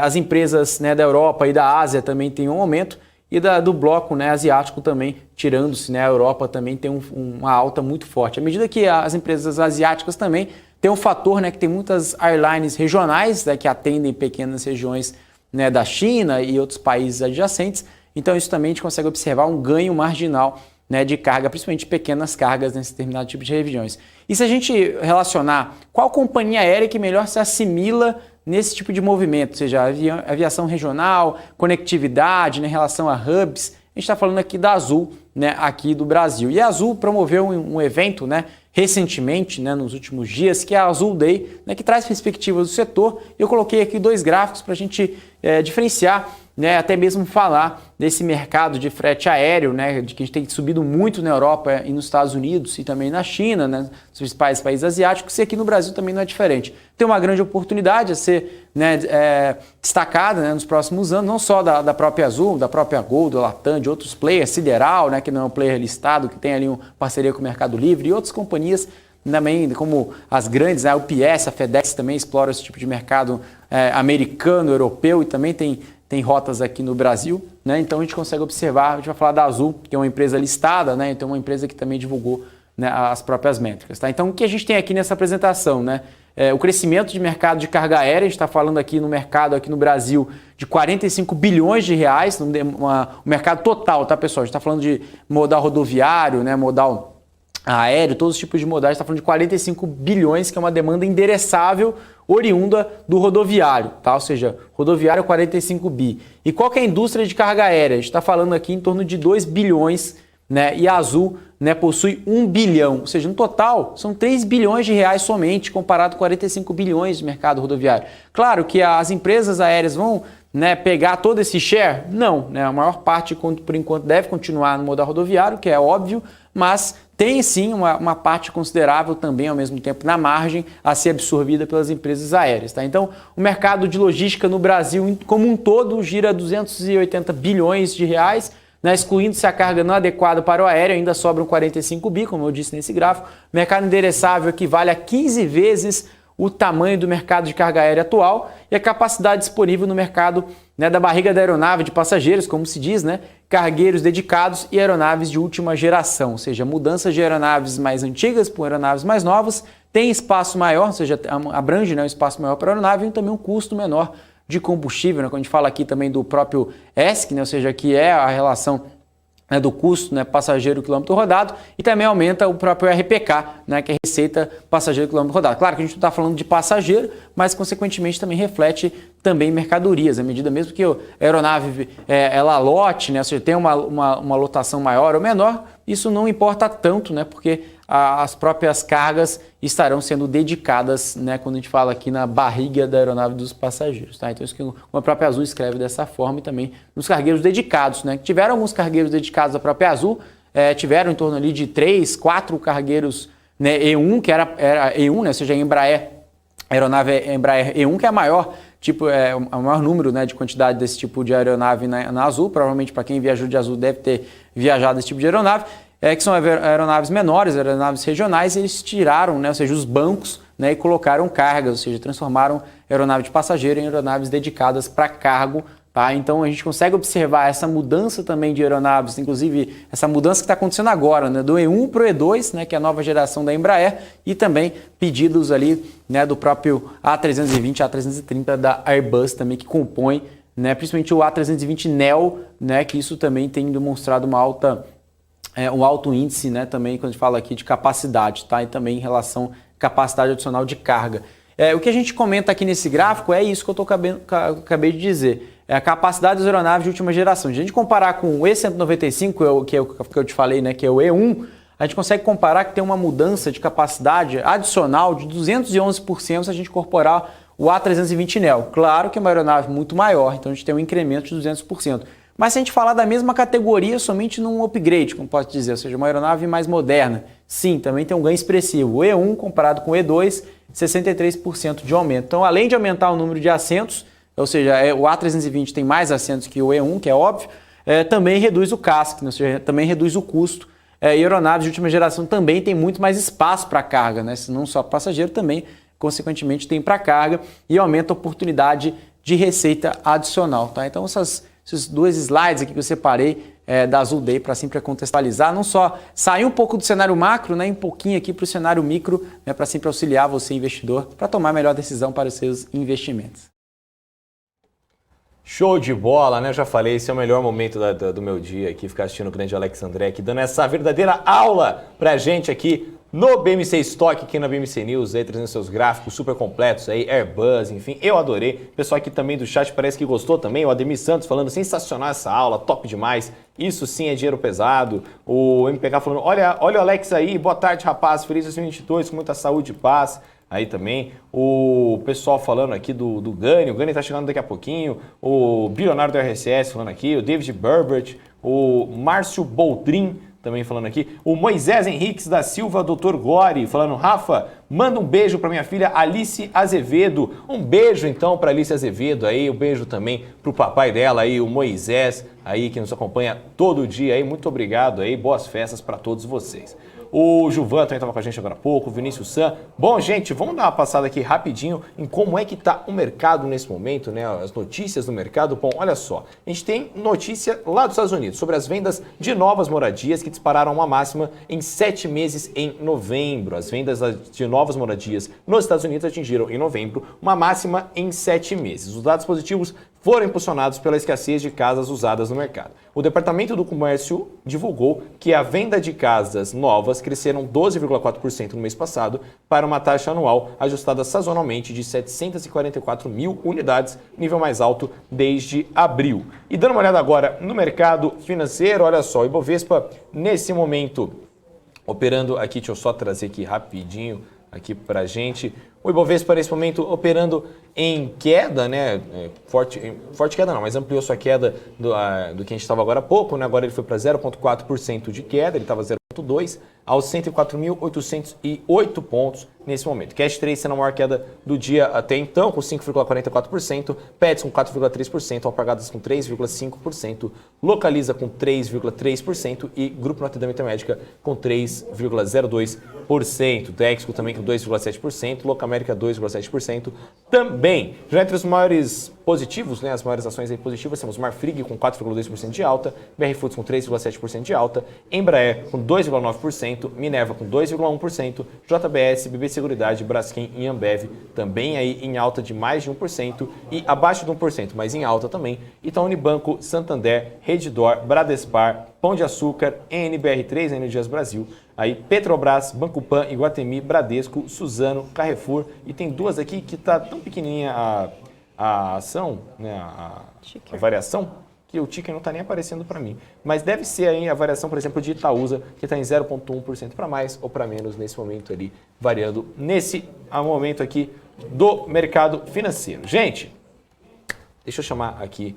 as empresas, né, da Europa e da Ásia também têm um aumento e do bloco, né, asiático também, tirando-se, né, a Europa também tem uma alta muito forte. À medida que as empresas asiáticas também têm um fator, né, que tem muitas airlines regionais, né, que atendem pequenas regiões, né, da China e outros países adjacentes, então isso também a gente consegue observar um ganho marginal, né, de carga, principalmente pequenas cargas nesse determinado tipo de regiões. E se a gente relacionar qual companhia aérea que melhor se assimila nesse tipo de movimento, ou seja, aviação regional, conectividade, né, em relação a hubs, a gente está falando aqui da Azul, né, aqui do Brasil. E a Azul promoveu um evento, né, recentemente, né, nos últimos dias, que é a Azul Day, né, que traz perspectivas do setor. Eu coloquei aqui 2 gráficos para a gente diferenciar, né, até mesmo falar desse mercado de frete aéreo, né, de que a gente tem subido muito na Europa e nos Estados Unidos e também na China, né, nos principais países asiáticos, e aqui no Brasil também não é diferente. Tem uma grande oportunidade a ser, né, destacada, né, nos próximos anos, não só da própria Azul, da própria Gol, do Latam, de outros players, Sideral, né, que não é um player listado, que tem ali uma parceria com o Mercado Livre, e outras companhias também, como as grandes, né, a UPS, a FedEx também explora esse tipo de mercado americano, europeu, e também tem rotas aqui no Brasil, né? Então a gente consegue observar, a gente vai falar da Azul, que é uma empresa listada, né? Então uma empresa que também divulgou, né, as próprias métricas, tá? Então o que a gente tem aqui nessa apresentação, né? o crescimento de mercado de carga aérea. A gente está falando aqui no mercado, aqui no Brasil, de 45 bilhões de reais, o mercado total, tá, pessoal? A gente está falando de modal rodoviário, né, modal aéreo, todos os tipos de modais, está falando de 45 bilhões, que é uma demanda endereçável oriunda do rodoviário, tá? Ou seja, rodoviário 45 bi. E qual que é a indústria de carga aérea? A gente está falando aqui em torno de 2 bilhões, né? E a Azul, né, possui 1 bilhão, ou seja, no total são 3 bilhões de reais somente, comparado com 45 bilhões de mercado rodoviário. Claro que as empresas aéreas vão, né, pegar todo esse share? Não, né? A maior parte, por enquanto, deve continuar no modal rodoviário, que é óbvio, mas tem sim uma parte considerável também, ao mesmo tempo, na margem a ser absorvida pelas empresas aéreas. Tá? Então, o mercado de logística no Brasil, como um todo, gira 280 bilhões de reais, né, excluindo-se a carga não adequada para o aéreo, ainda sobram 45 bi, como eu disse nesse gráfico. O mercado endereçável equivale a 15 vezes o tamanho do mercado de carga aérea atual e a capacidade disponível no mercado, né, da barriga da aeronave de passageiros, como se diz, né, cargueiros dedicados e aeronaves de última geração, ou seja, mudanças de aeronaves mais antigas por aeronaves mais novas, tem espaço maior, ou seja, abrange, né, um espaço maior para a aeronave e também um custo menor de combustível, né, quando a gente fala aqui também do próprio ESC, né, ou seja, que é a relação, né, do custo, né, passageiro quilômetro rodado, e também aumenta o próprio RPK, né, que é receita passageiro quilômetro rodado. Claro que a gente não está falando de passageiro, mas consequentemente também reflete também mercadorias, à medida mesmo que a aeronave ela lote, né, ou seja, tem uma lotação maior ou menor, isso não importa tanto, né, porque as próprias cargas estarão sendo dedicadas, né, quando a gente fala aqui na barriga da aeronave dos passageiros. Tá? Então isso que a própria Azul escreve dessa forma e também nos cargueiros dedicados. Né? Tiveram alguns cargueiros dedicados à própria Azul, tiveram em torno ali de 3, 4 cargueiros, né, E1, que era E1, né, ou seja, a aeronave Embraer E1, que é a maior, o maior número, né, de quantidade desse tipo de aeronave na Azul. Provavelmente para quem viajou de Azul deve ter viajado esse tipo de aeronave. Que são aeronaves menores, aeronaves regionais, eles tiraram, né, ou seja, os bancos, né, e colocaram cargas, ou seja, transformaram aeronave de passageiro em aeronaves dedicadas para cargo. Tá? Então a gente consegue observar essa mudança também de aeronaves, inclusive essa mudança que está acontecendo agora, né, do E1 para o E2, né, que é a nova geração da Embraer, e também pedidos ali, né, do próprio A320, A330 da Airbus também, que compõe, né, principalmente o A320neo, né, que isso também tem demonstrado um alto índice, né, também quando a gente fala aqui de capacidade, tá? E também em relação à capacidade adicional de carga. O que a gente comenta aqui nesse gráfico é isso que eu acabei de dizer, é a capacidade das aeronaves de última geração. Se a gente comparar com o E195, que eu te falei, né, que é o E1, a gente consegue comparar que tem uma mudança de capacidade adicional de 211% se a gente incorporar o A320neo. Claro que é uma aeronave muito maior, então a gente tem um incremento de 200%. Mas se a gente falar da mesma categoria somente num upgrade, como posso dizer, ou seja, uma aeronave mais moderna, sim, também tem um ganho expressivo. O E1 comparado com o E2, 63% de aumento. Então, além de aumentar o número de assentos, ou seja, o A320 tem mais assentos que o E1, que é óbvio, também reduz o CASC, ou seja, também reduz o custo. E aeronaves de última geração também tem muito mais espaço para carga, né? Não só para passageiro, também, consequentemente, tem para carga e aumenta a oportunidade de receita adicional. Tá? Então, esses 2 slides aqui que eu separei da Azul Day para sempre contextualizar, não só sair um pouco do cenário macro, né, um pouquinho aqui para o cenário micro, né, para sempre auxiliar você, investidor, para tomar a melhor decisão para os seus investimentos. Show de bola, né? Eu já falei, esse é o melhor momento do meu dia aqui, ficar assistindo o grande Alex André aqui, dando essa verdadeira aula pra gente aqui no BMC Stock, aqui na BMC News, aí trazendo seus gráficos super completos aí, Airbus, enfim, eu adorei. O pessoal aqui também do chat parece que gostou também, o Ademir Santos falando, sensacional essa aula, top demais, isso sim é dinheiro pesado. O MPK falando, olha o Alex aí, boa tarde rapaz, feliz 2022, com muita saúde e paz. Aí também, o pessoal falando aqui do Gani, o Gani tá chegando daqui a pouquinho, o bilionário do RSS falando aqui, o David Berbert, o Márcio Boldrin também falando aqui, o Moisés Henriques da Silva, Dr. Gori, falando, Rafa, manda um beijo para minha filha Alice Azevedo, um beijo então para Alice Azevedo aí, um beijo também pro papai dela aí, o Moisés aí, que nos acompanha todo dia aí, muito obrigado aí, boas festas para todos vocês. O Juvan também estava com a gente agora há pouco, o Vinícius San. Bom, gente, vamos dar uma passada aqui rapidinho em como é que está o mercado nesse momento, né? As notícias do mercado. Bom, olha só, a gente tem notícia lá dos Estados Unidos sobre as vendas de novas moradias que dispararam uma máxima em 7 meses em novembro. As vendas de novas moradias nos Estados Unidos atingiram em novembro uma máxima em 7 meses. Os dados positivos foram impulsionados pela escassez de casas usadas no mercado. O Departamento do Comércio divulgou que a venda de casas novas cresceram 12,4% no mês passado para uma taxa anual ajustada sazonalmente de 744 mil unidades, nível mais alto desde abril. E dando uma olhada agora no mercado financeiro, olha só, o Ibovespa nesse momento operando aqui, deixa eu só trazer aqui rapidinho aqui pra gente. O Ibovespa nesse momento operando em queda, né? Forte queda não, mas ampliou sua queda do que a gente estava agora há pouco, né? Agora ele foi para 0,4% de queda, ele estava 0,2% aos 104.808 pontos nesse momento. Cash 3 sendo a maior queda do dia até então, com 5,44%, Pets com 4,3%, Alpargatas com 3,5%, Localiza com 3,3% e Grupo Notre Dame Intermédica com 3,02%. Dexco também com 2,7%, Locamérica 2,7%. Também, já entre os maiores positivos, né, as maiores ações aí positivas, temos Marfrig com 4,2% de alta, BR Foods com 3,7% de alta, Embraer com 2,9%, Minerva com 2,1%, JBS, BB Seguridade, Braskem e Ambev também aí em alta de mais de 1% e abaixo de 1%, mas em alta também, Itaú Unibanco, Santander, Redditor, Bradespar, Pão de Açúcar, NBR3, Energias Brasil, aí Petrobras, Banco Pan, Iguatemi, Bradesco, Suzano, Carrefour e tem duas aqui que tá tão pequenininha a ação, né, a variação, que o ticker não está nem aparecendo para mim. Mas deve ser aí a variação, por exemplo, de Itaúsa, que está em 0,1% para mais ou para menos nesse momento ali, variando nesse momento aqui do mercado financeiro. Gente, deixa eu chamar aqui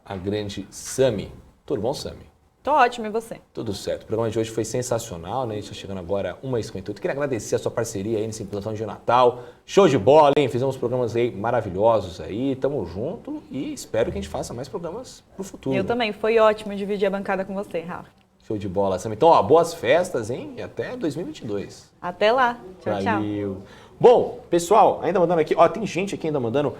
a grande Sami. Tudo bom, Sami? Tô ótimo, e você? Tudo certo. O programa de hoje foi sensacional, né? A gente está chegando agora a 1h58. Queria agradecer a sua parceria aí nesse plantão de Natal. Show de bola, hein? Fizemos programas aí maravilhosos aí. Tamo junto e espero que a gente faça mais programas pro futuro. Eu também. Foi ótimo dividir a bancada com você, Rafa. Show de bola, Sam. Então, ó, boas festas, hein? E até 2022. Até lá. Tchau, Valeu. tchau. Bom, pessoal, ainda mandando aqui, ó, tem gente aqui ainda mandando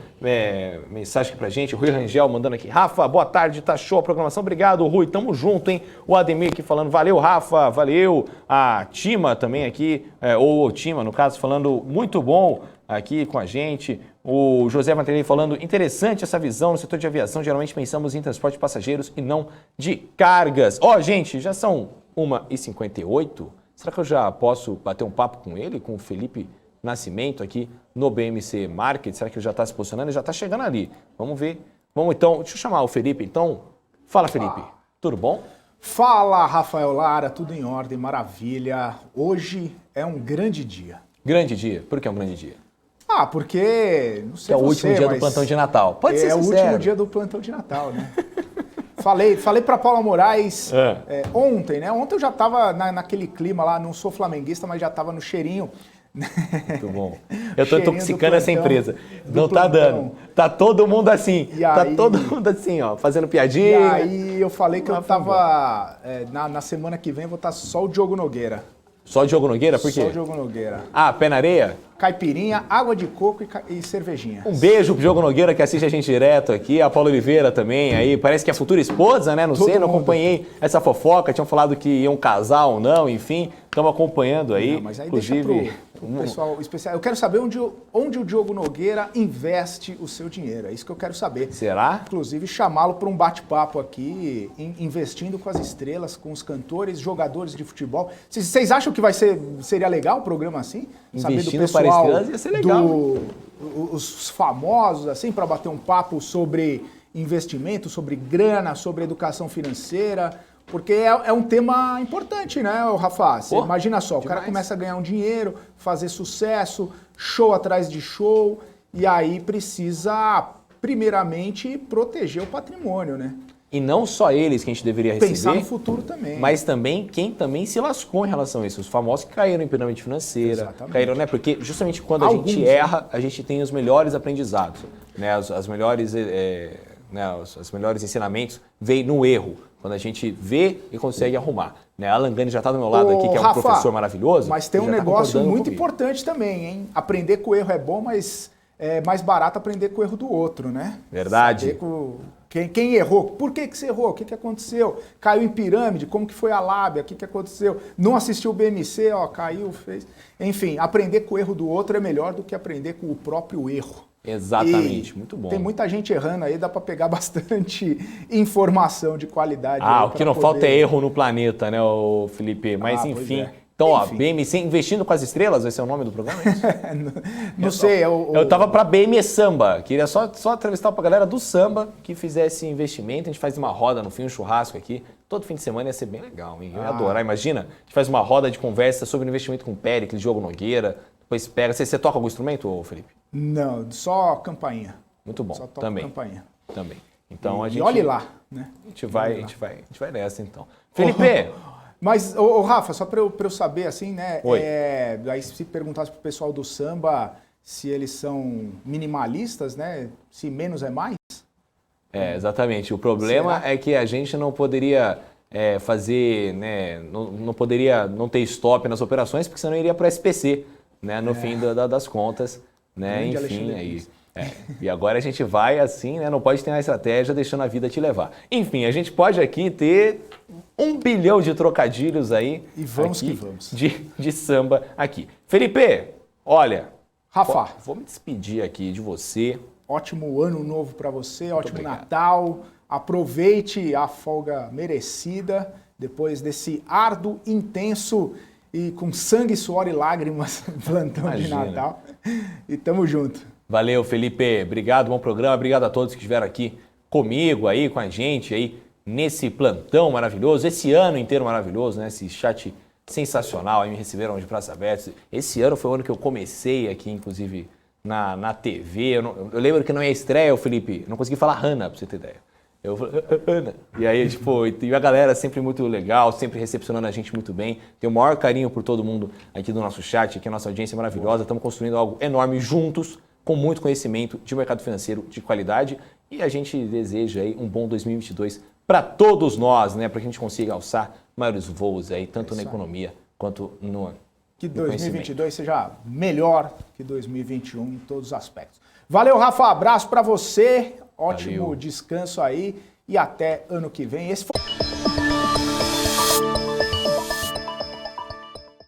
mensagem aqui pra gente, o Rui Rangel mandando aqui, Rafa, boa tarde, tá show a programação, obrigado, Rui, tamo junto, hein? O Ademir aqui falando, valeu, Rafa, valeu, a Tima também aqui, ou o Tima, no caso, falando, muito bom aqui com a gente, o José Vanderlei falando, interessante essa visão no setor de aviação, geralmente pensamos em transporte de passageiros e não de cargas. Ó, gente, já são 1h58, será que eu já posso bater um papo com ele, com o Felipe Nascimento aqui no BMC Market? Será que ele já está se posicionando? Ele já está chegando ali. Vamos ver. Vamos então, deixa eu chamar o Felipe então. Fala, Felipe. Tudo bom? Fala, Rafael Lara, tudo em ordem, maravilha. Hoje é um grande dia. Grande dia? Por que é um grande dia? Ah, porque, não sei é o último dia do plantão de Natal. Pode ser sincero. É o último dia do plantão de Natal, né? Falei para Paula Moraes ontem, né? Ontem eu já estava naquele clima lá, não sou flamenguista, mas já estava no cheirinho. Muito bom. Eu tô intoxicando essa empresa. Não tá dando. Tá todo mundo assim. Tá todo mundo assim, ó, fazendo piadinha. E aí eu falei que eu tava... na semana que vem eu vou estar só o Diogo Nogueira. Só o Diogo Nogueira? Por quê? Só o Diogo Nogueira. Ah, pé na areia? Caipirinha, água de coco e cervejinha. Um beijo pro Diogo Nogueira, que assiste a gente direto aqui, a Paula Oliveira também, aí parece que é a futura esposa, né? Não sei, não acompanhei essa fofoca, tinham falado que iam casar ou não, enfim, estamos acompanhando aí. Não, mas aí inclusive, deixa pro pessoal especial. Eu quero saber onde o Diogo Nogueira investe o seu dinheiro, é isso que eu quero saber. Será? Inclusive chamá-lo para um bate-papo aqui, investindo com as estrelas, com os cantores, jogadores de futebol. Vocês acham que seria legal um programa assim? Investindo para estrelas ia ser legal. Os famosos, assim, para bater um papo sobre investimento, sobre grana, sobre educação financeira, porque é um tema importante, né, Rafa? Você imagina só, demais. O cara começa a ganhar um dinheiro, fazer sucesso, show atrás de show, e aí precisa, primeiramente, proteger o patrimônio, né? E não só eles que a gente deveria receber. Pensar no futuro também. Mas também quem também se lascou em relação a isso. Os famosos que caíram em pirâmide financeira. Exatamente. Caíram, né? Porque justamente quando a gente erra, a gente tem os melhores aprendizados, né? As melhores né, os melhores ensinamentos vêm no erro, quando a gente vê e consegue arrumar. Né? Alan Gani já está do meu lado aqui, que é um Rafa, professor maravilhoso. Mas tem um já tá negócio concordando muito comigo. importante também, hein? Aprender com o erro é bom, mas é mais barato aprender com o erro do outro, né? Verdade. Saber quem errou, por que você errou, o que aconteceu? Caiu em pirâmide, como que foi a lábia, o que aconteceu? Não assistiu o BMC, ó, caiu, fez... Enfim, aprender com o erro do outro é melhor do que aprender com o próprio erro. Exatamente, muito bom. Tem muita gente errando aí, dá para pegar bastante informação de qualidade. O que não falta é erro no planeta, né, o Felipe? Mas enfim... Então, ó, BMC Investindo com as Estrelas, esse é o nome do programa? É isso? Não sei. Eu tava pra BM Samba, queria só entrevistar pra galera do samba que fizesse investimento, a gente faz uma roda no fim, um churrasco aqui, todo fim de semana ia ser bem legal, hein? Eu ia adorar, imagina, a gente faz uma roda de conversa sobre investimento com o Péricles, Diogo Nogueira, depois pega, você toca algum instrumento, Felipe? Não, só campainha. Muito bom, só toco também. Campainha. Também. Então a gente... olhe lá, né? A gente vai nessa então. Felipe... Mas, Rafa, só para eu saber, assim, né? Aí se perguntasse pro pessoal do samba se eles são minimalistas, né? Se menos é mais? Exatamente. O problema é que a gente não poderia fazer, né? Não poderia não ter stop nas operações, porque senão iria para o SPC, né? No fim das contas, né? Enfim, aí... E agora a gente vai assim, né? Não pode ter uma estratégia deixando a vida te levar. Enfim, a gente pode aqui ter 1 bilhão de trocadilhos aí. E vamos aqui, que vamos. De samba aqui. Felipe, olha... Rafa. Vou me despedir aqui de você. Ótimo ano novo para você, Muito ótimo obrigado. Natal. Aproveite a folga merecida depois desse árduo, intenso e com sangue, suor e lágrimas plantão de Natal. E tamo junto. Valeu, Felipe. Obrigado, bom programa. Obrigado a todos que estiveram aqui comigo, aí, com a gente, aí, nesse plantão maravilhoso, esse ano inteiro maravilhoso, né? Esse chat sensacional, aí me receberam de braços abertos. Esse ano foi o ano que eu comecei aqui, inclusive, na TV. Eu lembro que não ia estreia, o Felipe, não consegui falar Hanna, pra você ter ideia. Eu falei, Hanna. E aí, tipo, e a galera sempre muito legal, sempre recepcionando a gente muito bem. Tenho o maior carinho por todo mundo aqui do nosso chat, aqui a nossa audiência maravilhosa. Estamos construindo algo enorme juntos, com muito conhecimento de mercado financeiro de qualidade, e a gente deseja aí um bom 2022 para todos nós, né, para que a gente consiga alçar maiores voos aí, tanto na economia quanto no Que 2022 seja melhor que 2021 em todos os aspectos. Valeu, Rafa, abraço para você, ótimo descanso aí e até ano que vem. Esse foi